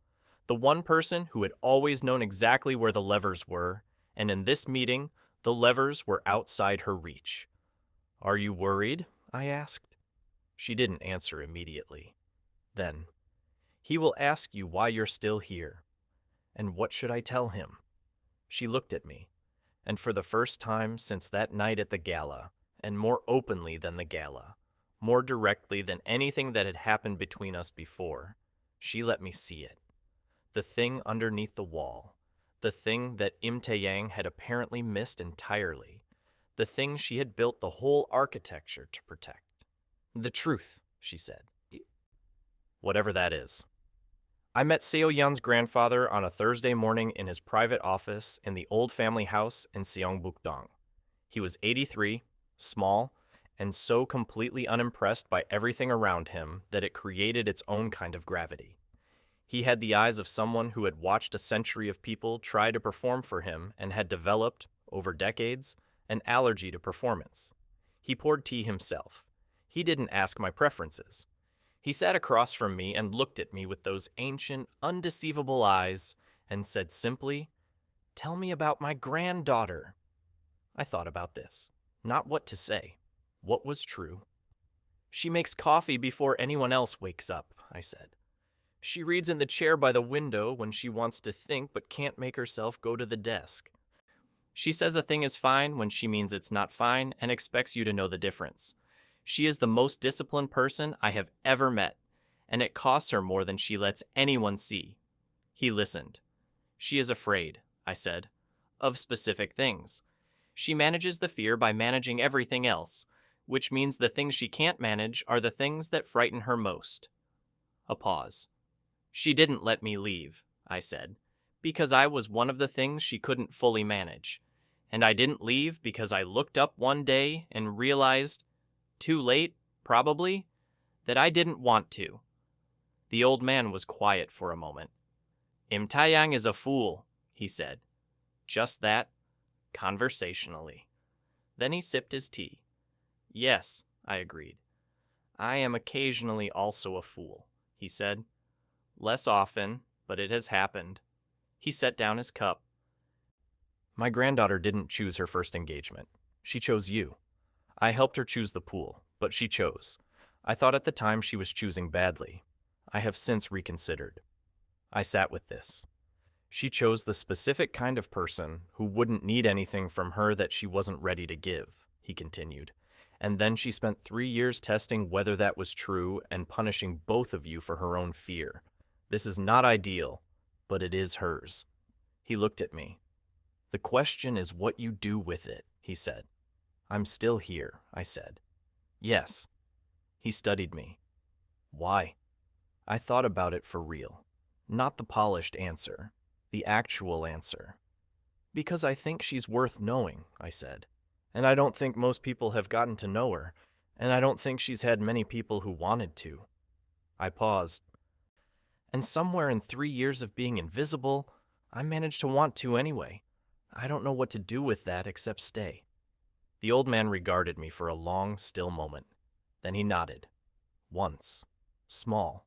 The one person who had always known exactly where the levers were, and in this meeting, the levers were outside her reach. Are you worried? I asked. She didn't answer immediately. Then, he will ask you why you're still here. And what should I tell him? She looked at me. And for the first time since that night at the gala, and more openly than the gala, more directly than anything that had happened between us before, she let me see it. The thing underneath the wall, the thing that Im Tae-yang had apparently missed entirely, the thing she had built the whole architecture to protect. The truth, she said. Whatever that is. I met Seo Yeon's grandfather on a Thursday morning in his private office in the old family house in Seongbuk-dong. He was 83, small, and so completely unimpressed by everything around him that it created its own kind of gravity. He had the eyes of someone who had watched a century of people try to perform for him and had developed, over decades, an allergy to performance. He poured tea himself. He didn't ask my preferences. He sat across from me and looked at me with those ancient, undeceivable eyes and said simply, "Tell me about my granddaughter." I thought about this. Not what to say. What was true? She makes coffee before anyone else wakes up, I said. She reads in the chair by the window when she wants to think but can't make herself go to the desk. She says a thing is fine when she means it's not fine and expects you to know the difference. She is the most disciplined person I have ever met, and it costs her more than she lets anyone see. He listened. She is afraid, I said, of specific things. She manages the fear by managing everything else, which means the things she can't manage are the things that frighten her most. A pause. She didn't let me leave, I said, because I was one of the things she couldn't fully manage. And I didn't leave because I looked up one day and realized, too late, probably, that I didn't want to. The old man was quiet for a moment. Im Tae-yang is a fool, he said. Just that, conversationally. Then he sipped his tea. Yes, I agreed. I am occasionally also a fool, he said. Less often, but it has happened. He set down his cup. My granddaughter didn't choose her first engagement. She chose you. I helped her choose the pool, But she chose. I thought at the time she was choosing badly. I have since reconsidered. I sat with this. She chose the specific kind of person who wouldn't need anything from her that she wasn't ready to give, he continued. And then she spent 3 years testing whether that was true and punishing both of you for her own fear. This is not ideal, but it is hers. He looked at me. The question is what you do with it, he said. I'm still here, I said. Yes. He studied me. Why? I thought about it for real. Not the polished answer. The actual answer. Because I think she's worth knowing, I said. And I don't think most people have gotten to know her, and I don't think she's had many people who wanted to. I paused. And somewhere in 3 years of being invisible, I managed to want to anyway. I don't know what to do with that except stay. The old man regarded me for a long, still moment. Then he nodded. Once. Small.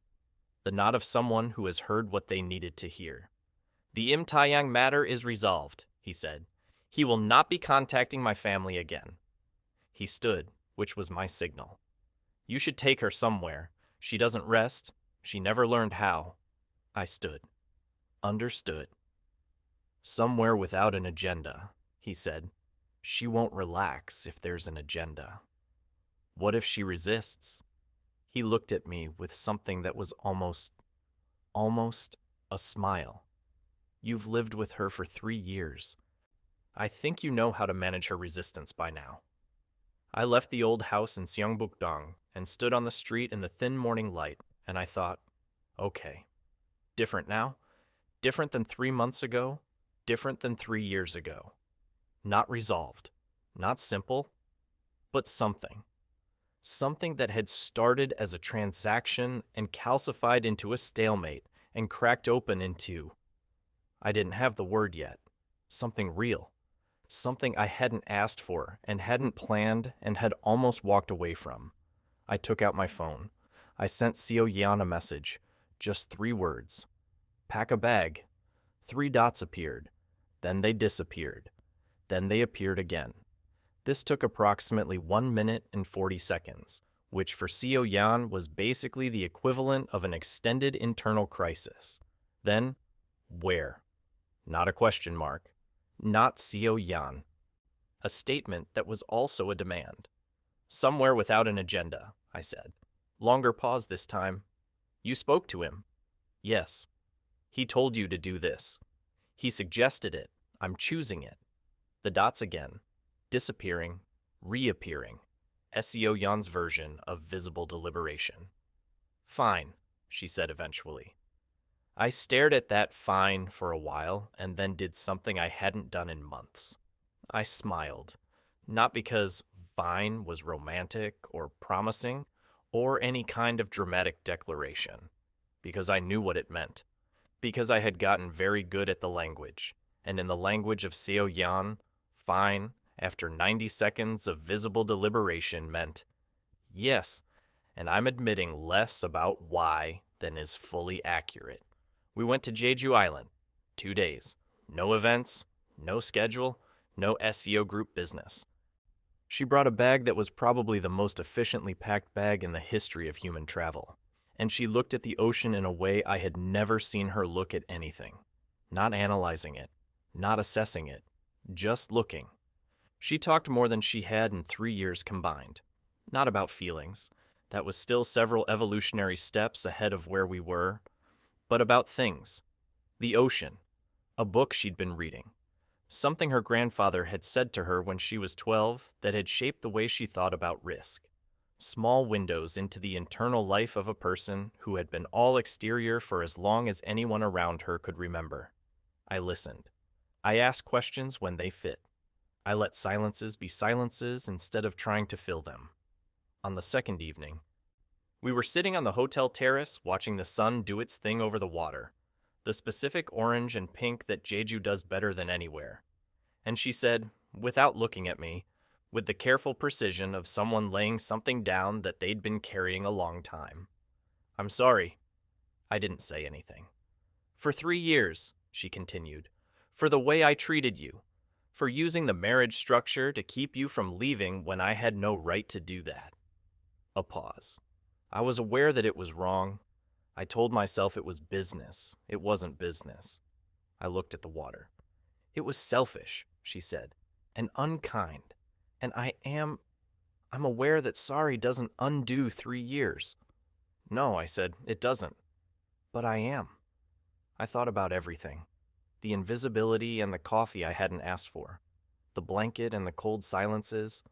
The nod of someone who has heard what they needed to hear. The Im Taeyang matter is resolved, he said. He will not be contacting my family again. He stood, which was my signal. You should take her somewhere. She doesn't rest. She never learned how. I stood. Understood. Somewhere without an agenda, he said. She won't relax if there's an agenda. What if she resists? He looked at me with something that was almost a smile. You've lived with her for 3 years. I think you know how to manage her resistance by now. I left the old house in Seongbuk-dong and stood on the street in the thin morning light, and I thought, okay. Different now? Different than 3 months ago? Different than 3 years ago. Not resolved. Not simple. But something. Something that had started as a transaction and calcified into a stalemate and cracked open into, I didn't have the word yet, something real. Something I hadn't asked for and hadn't planned and had almost walked away from. I took out my phone. I sent Seo Yan a message. Just 3 words. Pack a bag. 3 dots appeared. Then they disappeared. Then they appeared again. This took approximately 1 minute and 40 seconds, which for Seo Yan was basically the equivalent of an extended internal crisis. Then, where? Not a question mark. Not Seo Yan. A statement that was also a demand. Somewhere without an agenda, I said. Longer pause this time. You spoke to him. Yes. He told you to do this. He suggested it. I'm choosing it. The dots again. Disappearing. Reappearing. Seo Yan's version of visible deliberation. Fine, she said eventually. I stared at that fine for a while and then did something I hadn't done in months. I smiled, not because fine was romantic or promising or any kind of dramatic declaration, because I knew what it meant, because I had gotten very good at the language, and in the language of Seo Yan, fine, after 90 seconds of visible deliberation meant, yes, and I'm admitting less about why than is fully accurate. We went to Jeju Island. 2 days. No events, no schedule, no SEO group business. She brought a bag that was probably the most efficiently packed bag in the history of human travel. And she looked at the ocean in a way I had never seen her look at anything. Not analyzing it, not assessing it, just looking. She talked more than she had in 3 years combined. Not about feelings. That was still several evolutionary steps ahead of where we were. But about things. The ocean. A book she'd been reading. Something her grandfather had said to her when she was 12 that had shaped the way she thought about risk. Small windows into the internal life of a person who had been all exterior for as long as anyone around her could remember. I listened. I asked questions when they fit. I let silences be silences instead of trying to fill them. On the second evening, we were sitting on the hotel terrace watching the sun do its thing over the water, the specific orange and pink that Jeju does better than anywhere. And she said, without looking at me, with the careful precision of someone laying something down that they'd been carrying a long time, I'm sorry. I didn't say anything. For 3 years, she continued, for the way I treated you, for using the marriage structure to keep you from leaving when I had no right to do that. A pause. I was aware that it was wrong. I told myself it was business. It wasn't business. I looked at the water. It was selfish, she said, and unkind. And I'm aware that sorry doesn't undo 3 years. No, I said, it doesn't. But I am. I thought about everything. The invisibility and the coffee I hadn't asked for. The blanket and the cold silences.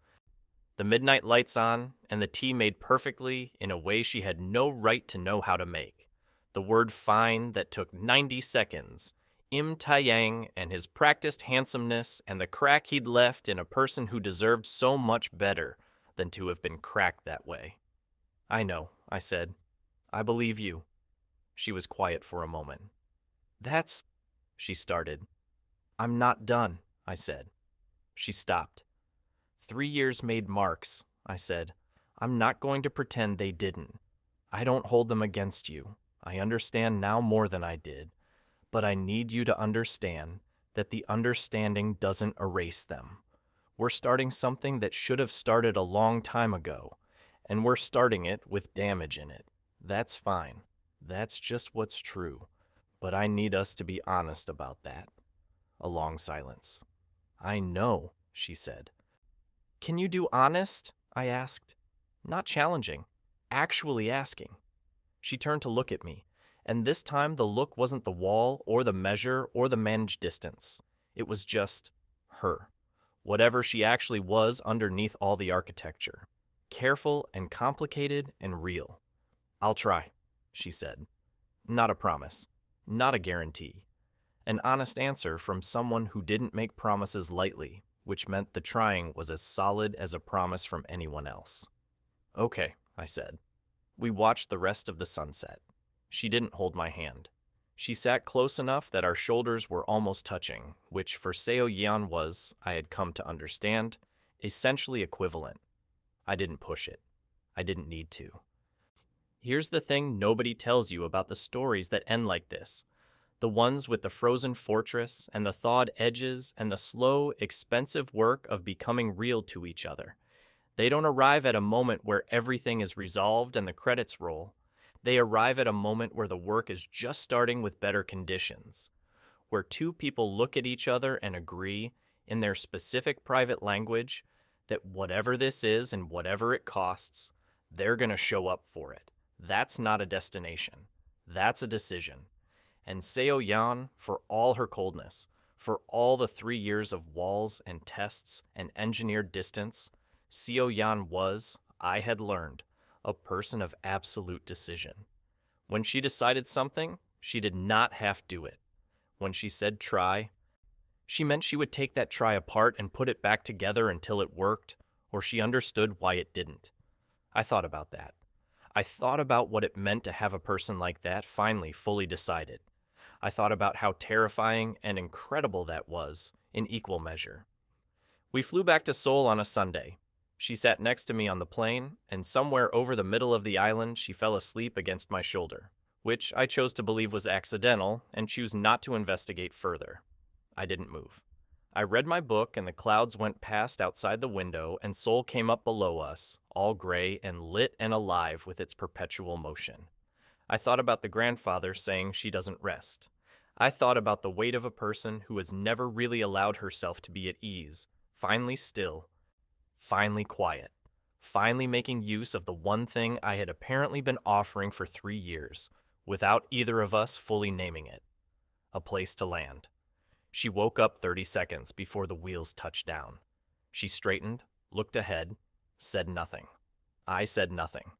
The midnight lights on, and the tea made perfectly in a way she had no right to know how to make. The word fine that took 90 seconds. Im Taeyang and his practiced handsomeness and the crack he'd left in a person who deserved so much better than to have been cracked that way. I know, I said. I believe you. She was quiet for a moment. That's, she started. I'm not done, I said. She stopped. 3 years made marks, I said. I'm not going to pretend they didn't. I don't hold them against you. I understand now more than I did. But I need you to understand that the understanding doesn't erase them. We're starting something that should have started a long time ago, and we're starting it with damage in it. That's fine. That's just what's true. But I need us to be honest about that. A long silence. I know, she said. Can you do honest? I asked. Not challenging. Actually asking. She turned to look at me, and this time the look wasn't the wall or the measure or the managed distance. It was just her. Whatever she actually was underneath all the architecture. Careful and complicated and real. I'll try, she said. Not a promise. Not a guarantee. An honest answer from someone who didn't make promises lightly, which meant the trying was as solid as a promise from anyone else. Okay, I said. We watched the rest of the sunset. She didn't hold my hand. She sat close enough that our shoulders were almost touching, which for Seo Yan was, I had come to understand, essentially equivalent. I didn't push it. I didn't need to. Here's the thing nobody tells you about the stories that end like this. The ones with the frozen fortress and the thawed edges and the slow, expensive work of becoming real to each other. They don't arrive at a moment where everything is resolved and the credits roll. They arrive at a moment where the work is just starting with better conditions, where two people look at each other and agree, in their specific private language, that whatever this is and whatever it costs, they're going to show up for it. That's not a destination. That's a decision. And Seo Yan, for all her coldness, for all the 3 years of walls and tests and engineered distance, Seo Yan was, I had learned, a person of absolute decision. When she decided something, she did not half do it. When she said try, she meant she would take that try apart and put it back together until it worked, or she understood why it didn't. I thought about that. I thought about what it meant to have a person like that finally fully decided. I thought about how terrifying and incredible that was in equal measure. We flew back to Seoul on a Sunday. She sat next to me on the plane, and somewhere over the middle of the island she fell asleep against my shoulder, which I chose to believe was accidental and choose not to investigate further. I didn't move. I read my book and the clouds went past outside the window and Seoul came up below us, all gray and lit and alive with its perpetual motion. I thought about the grandfather saying she doesn't rest. I thought about the weight of a person who has never really allowed herself to be at ease, finally still, finally quiet, finally making use of the one thing I had apparently been offering for 3 years, without either of us fully naming it. A place to land. She woke up 30 seconds before the wheels touched down. She straightened, looked ahead, said nothing. I said nothing.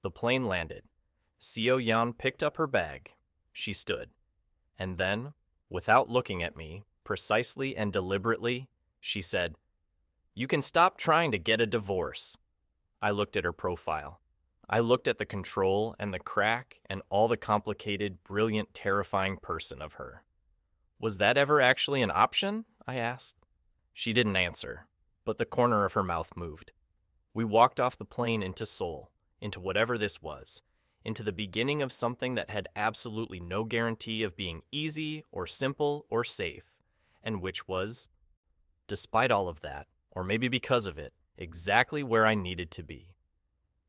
The plane landed. Seo Yan picked up her bag. She stood. And then, without looking at me, precisely and deliberately, she said, "You can stop trying to get a divorce." I looked at her profile. I looked at the control and the crack and all the complicated, brilliant, terrifying person of her. Was that ever actually an option? I asked. She didn't answer, but the corner of her mouth moved. We walked off the plane into Seoul, into whatever this was, into the beginning of something that had absolutely no guarantee of being easy or simple or safe, and which was, despite all of that, or maybe because of it, exactly where I needed to be.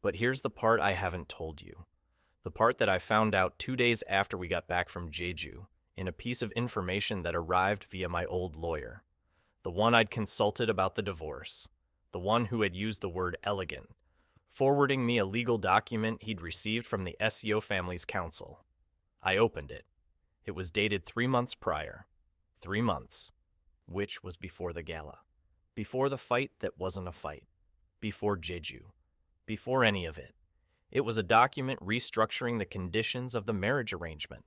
But here's the part I haven't told you. The part that I found out 2 days after we got back from Jeju, in a piece of information that arrived via my old lawyer. The one I'd consulted about the divorce. The one who had used the word elegant, forwarding me a legal document he'd received from the SEO family's counsel. I opened it. It was dated 3 months prior. 3 months. Which was before the gala. Before the fight that wasn't a fight. Before Jeju. Before any of it. It was a document restructuring the conditions of the marriage arrangement.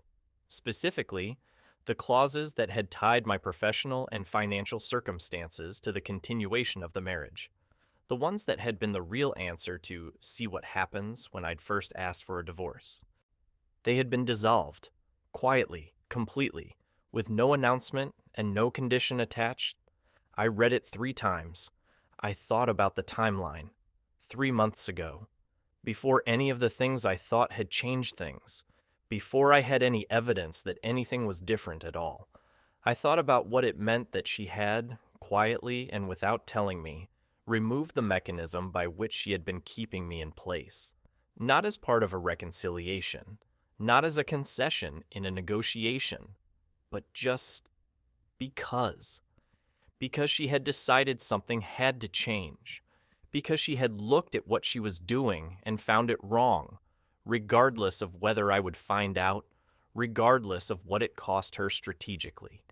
Specifically, the clauses that had tied my professional and financial circumstances to the continuation of the marriage. The ones that had been the real answer to see what happens when I'd first asked for a divorce. They had been dissolved, quietly, completely, with no announcement and no condition attached. I read it 3 times. I thought about the timeline. 3 months ago. Before any of the things I thought had changed things. Before I had any evidence that anything was different at all. I thought about what it meant that she had, quietly and without telling me, removed the mechanism by which she had been keeping me in place. Not as part of a reconciliation. Not as a concession in a negotiation. But just because. Because she had decided something had to change. Because she had looked at what she was doing and found it wrong, regardless of whether I would find out, regardless of what it cost her strategically.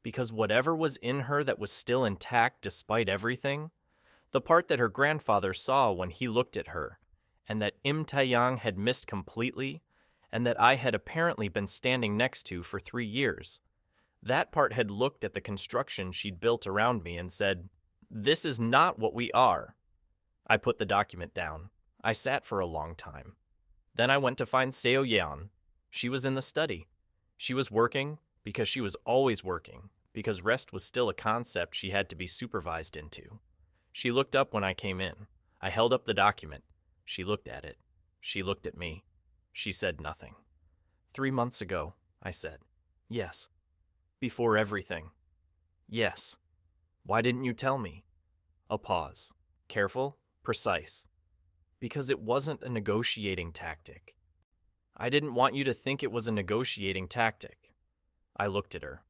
Because whatever was in her that was still intact despite everything, the part that her grandfather saw when he looked at her, and that Taeyang had missed completely, and that I had apparently been standing next to for 3 years, that part had looked at the construction she'd built around me and said, "This is not what we are." I put the document down. I sat for a long time. Then I went to find Seo Yeon. She was in the study. She was working because she was always working, because rest was still a concept she had to be supervised into. She looked up when I came in. I held up the document. She looked at it. She looked at me. She said nothing. 3 months ago, I said. Yes. Before everything. Yes. Why didn't you tell me? A pause. Careful, precise. Because it wasn't a negotiating tactic. I didn't want you to think it was a negotiating tactic. I looked at her.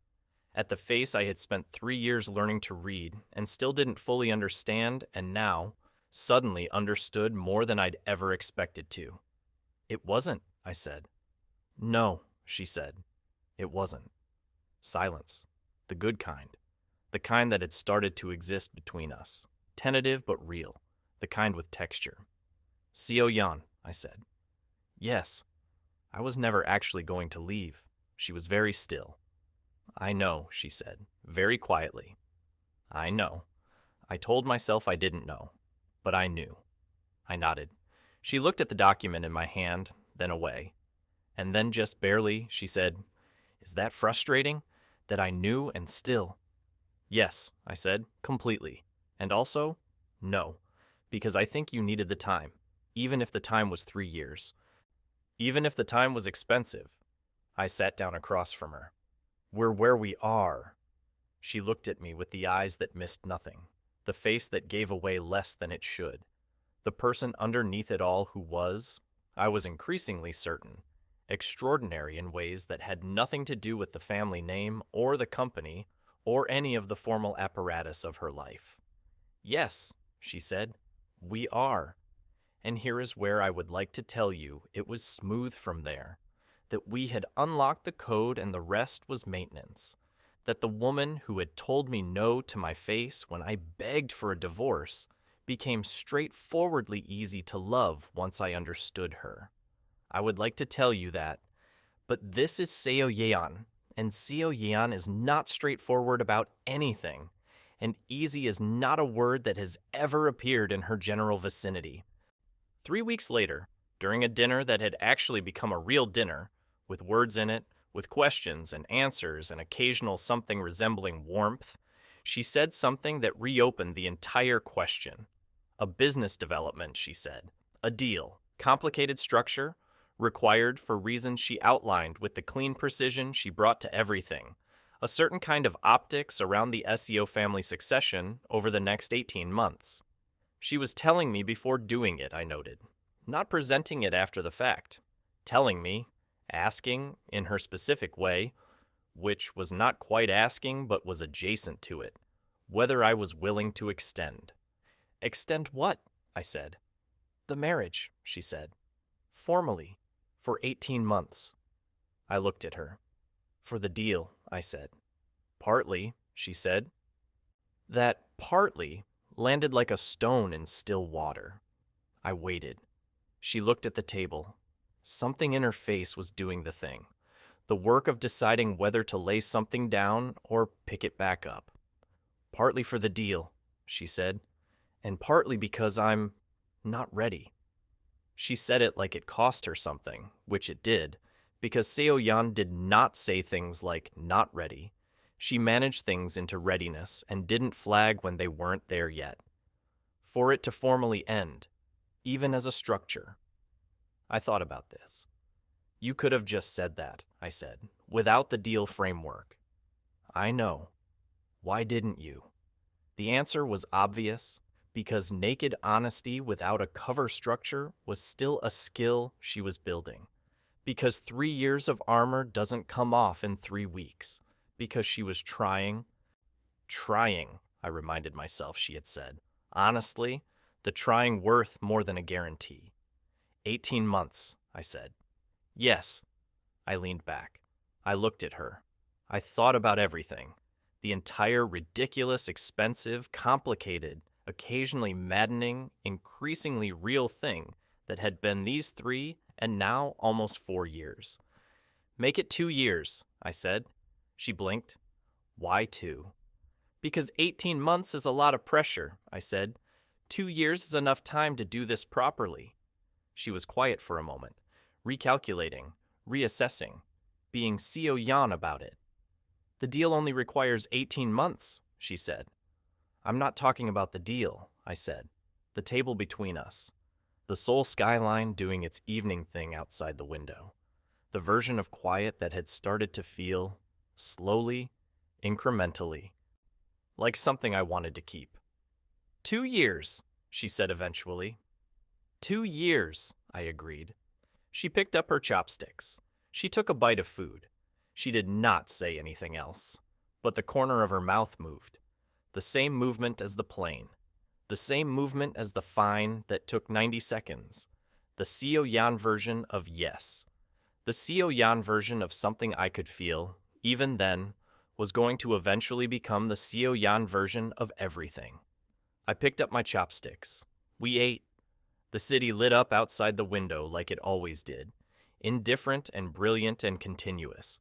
At the face I had spent 3 years learning to read and still didn't fully understand, and now, suddenly understood more than I'd ever expected to. It wasn't, I said. No, she said. It wasn't. Silence. The good kind. The kind that had started to exist between us. Tentative but real. The kind with texture. Seo Yeon, I said. Yes. I was never actually going to leave. She was very still. I know, she said, very quietly. I know. I told myself I didn't know, but I knew. I nodded. She looked at the document in my hand, then away. And then just barely, she said, "Is that frustrating? That I knew and still?" Yes, I said, completely. And also, no, because I think you needed the time, even if the time was 3 years. Even if the time was expensive. I sat down across from her. We're where we are. She looked at me with the eyes that missed nothing, the face that gave away less than it should. The person underneath it all who was, I was increasingly certain, extraordinary in ways that had nothing to do with the family name or the company or any of the formal apparatus of her life. Yes, she said, we are. And here is where I would like to tell you it was smooth from there, that we had unlocked the code and the rest was maintenance, that the woman who had told me no to my face when I begged for a divorce became straightforwardly easy to love once I understood her. I would like to tell you that, but this is Seo Yeon, and Seo Yeon is not straightforward about anything, and easy is not a word that has ever appeared in her general vicinity. 3 weeks later, during a dinner that had actually become a real dinner, with words in it, with questions and answers and occasional something resembling warmth, she said something that reopened the entire question. A business development, she said. A deal. Complicated structure. Required for reasons she outlined with the clean precision she brought to everything. A certain kind of optics around the SEO family succession over the next 18 months. She was telling me before doing it, I noted, not presenting it after the fact. Telling me, asking, in her specific way, which was not quite asking but was adjacent to it, whether I was willing to extend. Extend what? I said. The marriage, she said. Formally, for 18 months. I looked at her. For the deal, I said. Partly, she said. That partly landed like a stone in still water. I waited. She looked at the table. Something in her face was doing the thing. The work of deciding whether to lay something down or pick it back up. Partly for the deal, she said, and partly because I'm not ready. She said it like it cost her something, which it did, because Seo-yeon did not say things like not ready. She managed things into readiness and didn't flag when they weren't there yet. For it to formally end, even as a structure. I thought about this. You could have just said that, I said, without the deal framework. I know. Why didn't you? The answer was obvious, because naked honesty without a cover structure was still a skill she was building. Because 3 years of armor doesn't come off in 3 weeks. Because she was trying, I reminded myself she had said. Honestly, the trying worth more than a guarantee. 18 months, I said. Yes. I leaned back. I looked at her. I thought about everything. The entire ridiculous, expensive, complicated, occasionally maddening, increasingly real thing that had been these 3 and now almost 4 years. Make it 2 years, I said. She blinked. Why 2? Because 18 months is a lot of pressure, I said. 2 years is enough time to do this properly. She was quiet for a moment, recalculating, reassessing, being Seo-yeon about it. The deal only requires 18 months, she said. I'm not talking about the deal, I said. The table between us. The Seoul skyline doing its evening thing outside the window. The version of quiet that had started to feel, slowly, incrementally, like something I wanted to keep. 2 years, she said eventually. 2 years, I agreed. She picked up her chopsticks. She took a bite of food. She did not say anything else, but the corner of her mouth moved. The same movement as the plane. The same movement as the fine that took 90 seconds. The Seo-yeon version of yes. The Seo-yeon version of something I could feel, even then, was going to eventually become the Seo-yeon version of everything. I picked up my chopsticks. We ate. The city lit up outside the window like it always did, indifferent and brilliant and continuous.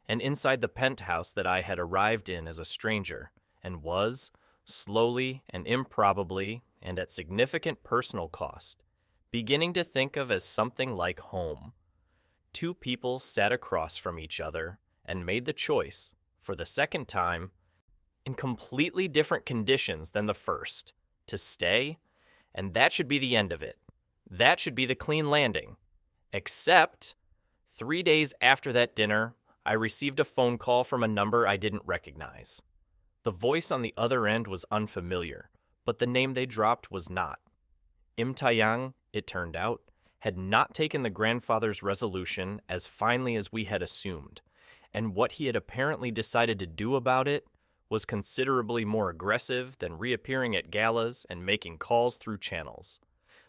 And inside the penthouse that I had arrived in as a stranger, and was, slowly and improbably, and at significant personal cost, beginning to think of as something like home. 2 people sat across from each other and made the choice, for the second time, in completely different conditions than the first, to stay, and that should be the end of it. That should be the clean landing. Except, 3 days after that dinner, I received a phone call from a number I didn't recognize. The voice on the other end was unfamiliar, but the name they dropped was not. Im Tae-yang, it turned out, had not taken the grandfather's resolution as finely as we had assumed, and what he had apparently decided to do about it was considerably more aggressive than reappearing at galas and making calls through channels.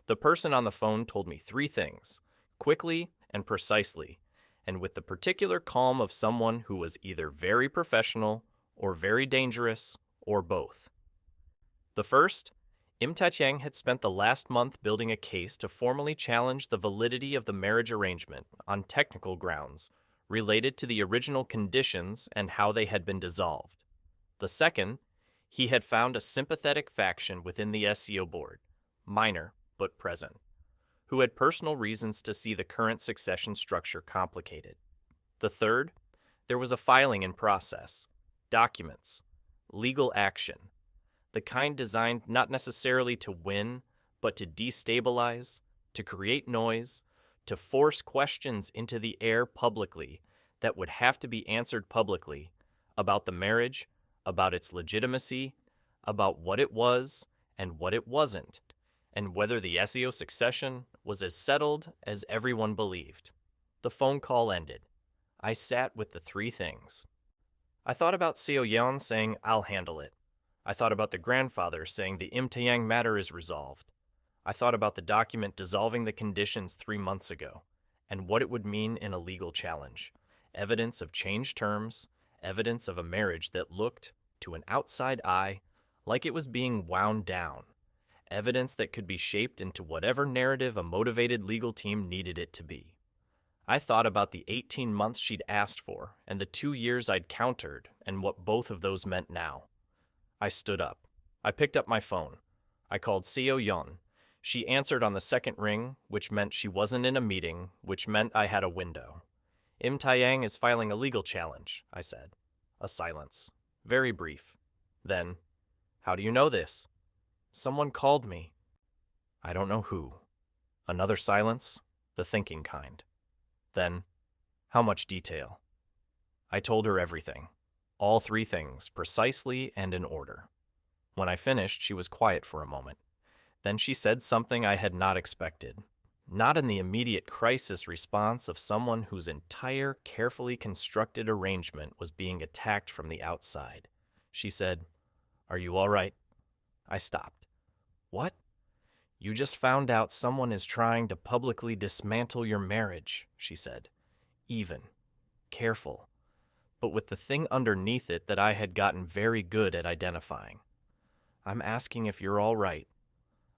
The person on the phone told me 3 things, quickly and precisely, and with the particular calm of someone who was either very professional or very dangerous, or both. The first, Im Tae-yang had spent the last month building a case to formally challenge the validity of the marriage arrangement on technical grounds related to the original conditions and how they had been dissolved. The second, he had found a sympathetic faction within the SEO board, minor but present, who had personal reasons to see the current succession structure complicated. The third, there was a filing in process, documents, legal action, the kind designed not necessarily to win, but to destabilize, to create noise, to force questions into the air publicly that would have to be answered publicly about the marriage, about its legitimacy, about what it was and what it wasn't, and whether the SEO succession was as settled as everyone believed. The phone call ended. I sat with the three things. I thought about Seo Yeon saying, "I'll handle it." I thought about the grandfather saying the Im Taeyang matter is resolved. I thought about the document dissolving the conditions 3 months ago, and what it would mean in a legal challenge. Evidence of changed terms, evidence of a marriage that looked, to an outside eye, like it was being wound down. Evidence that could be shaped into whatever narrative a motivated legal team needed it to be. I thought about the 18 months she'd asked for and the 2 years I'd countered and what both of those meant now. I stood up. I picked up my phone. I called Seo Yeon. She answered on the second ring, which meant she wasn't in a meeting, which meant I had a window. Im Taeyang is filing a legal challenge, I said. A silence. Very brief. Then, "How do you know this?" "Someone called me." "I don't know who." Another silence, the thinking kind. Then, "How much detail?" I told her everything. All three things, precisely and in order. When I finished, she was quiet for a moment. Then she said something I had not expected. Not in the immediate crisis response of someone whose entire carefully constructed arrangement was being attacked from the outside. She said, "Are you all right?" I stopped. "What?" "You just found out someone is trying to publicly dismantle your marriage," she said. Even. Careful. But with the thing underneath it that I had gotten very good at identifying. "I'm asking if you're all right."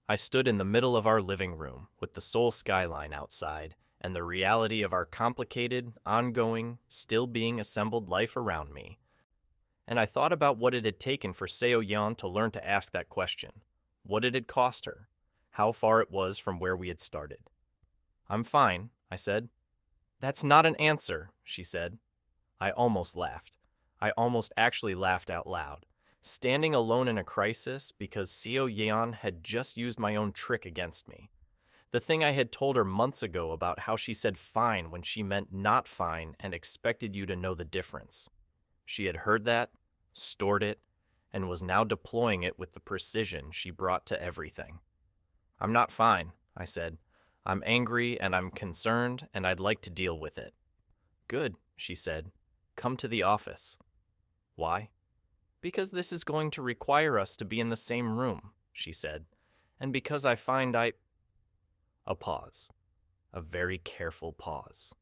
I stood in the middle of our living room with the Seoul skyline outside and the reality of our complicated, ongoing, still being assembled life around me. And I thought about what it had taken for Seo Yeon to learn to ask that question, what it had cost her, how far it was from where we had started. "I'm fine," I said. "That's not an answer," she said. I almost laughed. I almost actually laughed out loud. Standing alone in a crisis because Seo Yeon had just used my own trick against me. The thing I had told her months ago about how she said fine when she meant not fine and expected you to know the difference. She had heard that, stored it, and was now deploying it with the precision she brought to everything. "I'm not fine," I said. "I'm angry and I'm concerned and I'd like to deal with it." "Good," she said. "Come to the office." "Why?" "Because this is going to require us to be in the same room," she said, "and because I find I—" A pause. A very careful pause.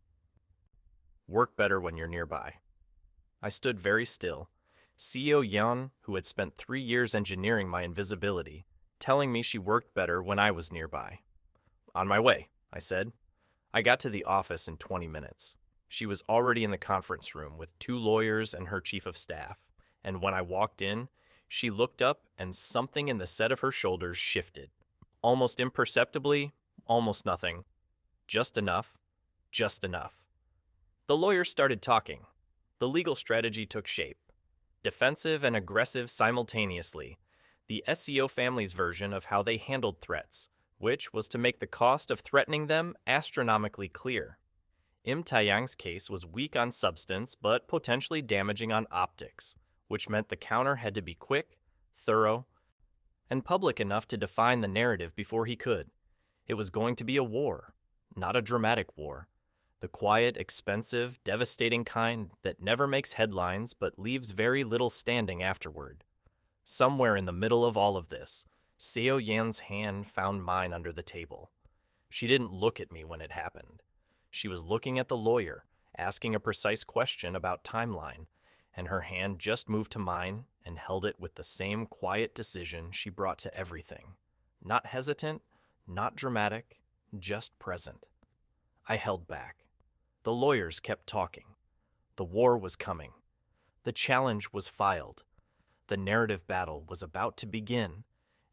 Work better when you're nearby. I stood very still. Seo Yeon, who had spent 3 years engineering my invisibility, telling me she worked better when I was nearby. "On my way," I said. I got to the office in 20 minutes. She was already in the conference room with 2 lawyers and her chief of staff. And when I walked in, she looked up and something in the set of her shoulders shifted. Almost imperceptibly, almost nothing. Just enough, just enough. The lawyers started talking. The legal strategy took shape. Defensive and aggressive simultaneously. The SEO family's version of how they handled threats, which was to make the cost of threatening them astronomically clear. Im Taeyang's case was weak on substance but potentially damaging on optics, which meant the counter had to be quick, thorough, and public enough to define the narrative before he could. It was going to be a war, not a dramatic war. The quiet, expensive, devastating kind that never makes headlines but leaves very little standing afterward. Somewhere in the middle of all of this, Seo Yeon's hand found mine under the table. She didn't look at me when it happened. She was looking at the lawyer, asking a precise question about timeline, and her hand just moved to mine and held it with the same quiet decision she brought to everything. Not hesitant, not dramatic, just present. I held back. The lawyers kept talking. The war was coming. The challenge was filed. The narrative battle was about to begin,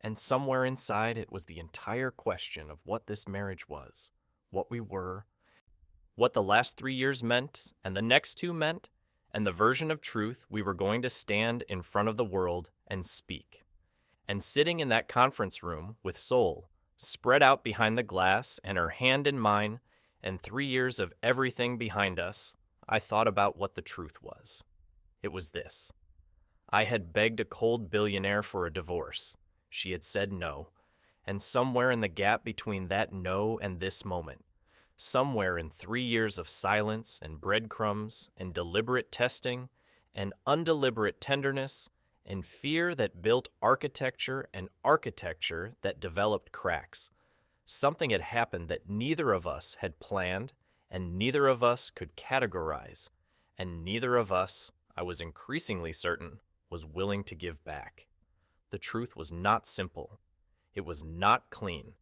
and somewhere inside it was the entire question of what this marriage was, what we were, what the last 3 years meant, and the next 2 meant, and the version of truth we were going to stand in front of the world and speak. And sitting in that conference room with Seoul, spread out behind the glass and her hand in mine, and 3 years of everything behind us, I thought about what the truth was. It was this. I had begged a cold billionaire for a divorce. She had said no. And somewhere in the gap between that no and this moment, somewhere in 3 years of silence and breadcrumbs and deliberate testing and undeliberate tenderness and fear that built architecture and architecture that developed cracks, something had happened that neither of us had planned and neither of us could categorize, and neither of us, I was increasingly certain, was willing to give back. The truth was not simple. It was not clean.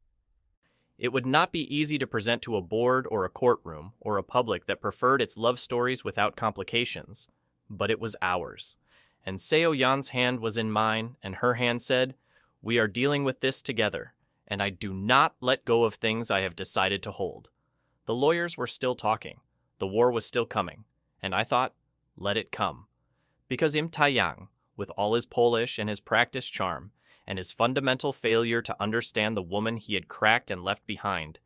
It would not be easy to present to a board or a courtroom or a public that preferred its love stories without complications, but it was ours. And Seo Yan's hand was in mine, and her hand said, "We are dealing with this together, and I do not let go of things I have decided to hold." The lawyers were still talking. The war was still coming, and I thought, let it come. Because Im Tae-yang, with all his Polish and his practiced charm, and his fundamental failure to understand the woman he had cracked and left behind,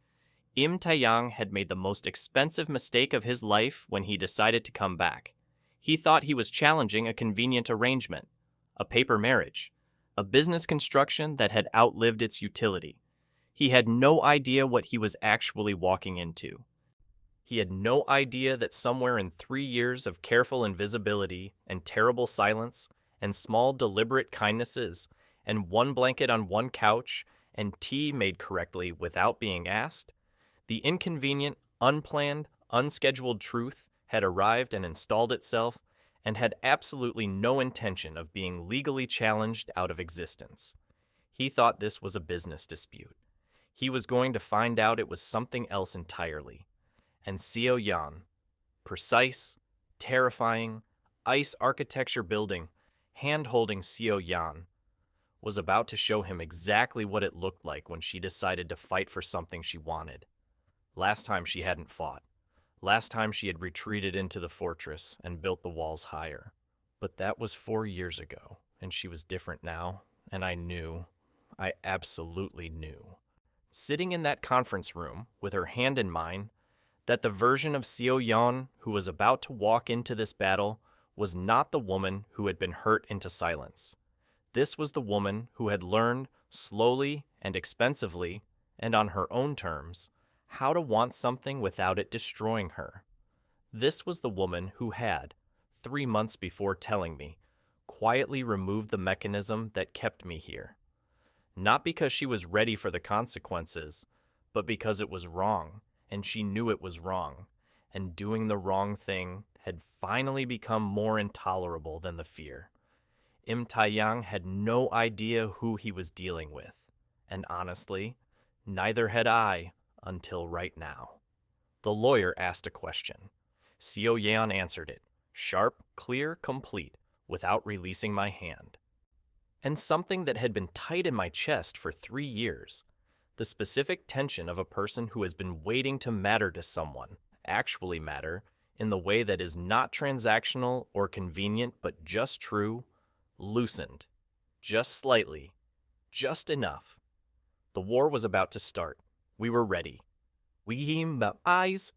Im Tae-yang had made the most expensive mistake of his life when he decided to come back. He thought he was challenging a convenient arrangement, a paper marriage, a business construction that had outlived its utility. He had no idea what he was actually walking into. He had no idea that somewhere in 3 years of careful invisibility and terrible silence and small deliberate kindnesses and one blanket on one couch and tea made correctly without being asked, the inconvenient, unplanned, unscheduled truth had arrived and installed itself and had absolutely no intention of being legally challenged out of existence. He thought this was a business dispute. He was going to find out it was something else entirely. And Seo Yan, precise, terrifying, ice architecture building, hand-holding Seo Yan, was about to show him exactly what it looked like when she decided to fight for something she wanted. Last time she hadn't fought. Last time she had retreated into the fortress and built the walls higher. But that was 4 years ago, and she was different now, and I knew, I absolutely knew, sitting in that conference room with her hand in mine, that the version of Seo Yan who was about to walk into this battle was not the woman who had been hurt into silence. This was the woman who had learned, slowly and expensively, and on her own terms, how to want something without it destroying her. This was the woman who had, 3 months before telling me, quietly removed the mechanism that kept me here. Not because she was ready for the consequences, but because it was wrong, and she knew it was wrong, and doing the wrong thing had finally become more intolerable than the fear. Im Tae-yang had no idea who he was dealing with, and honestly, neither had I until right now. The lawyer asked a question. Seo Yan answered it, sharp, clear, complete, without releasing my hand. And something that had been tight in my chest for 3 years, the specific tension of a person who has been waiting to matter to someone, actually matter, in the way that is not transactional or convenient but just true, loosened, just slightly, just enough. The war was about to start. We were ready. We eyes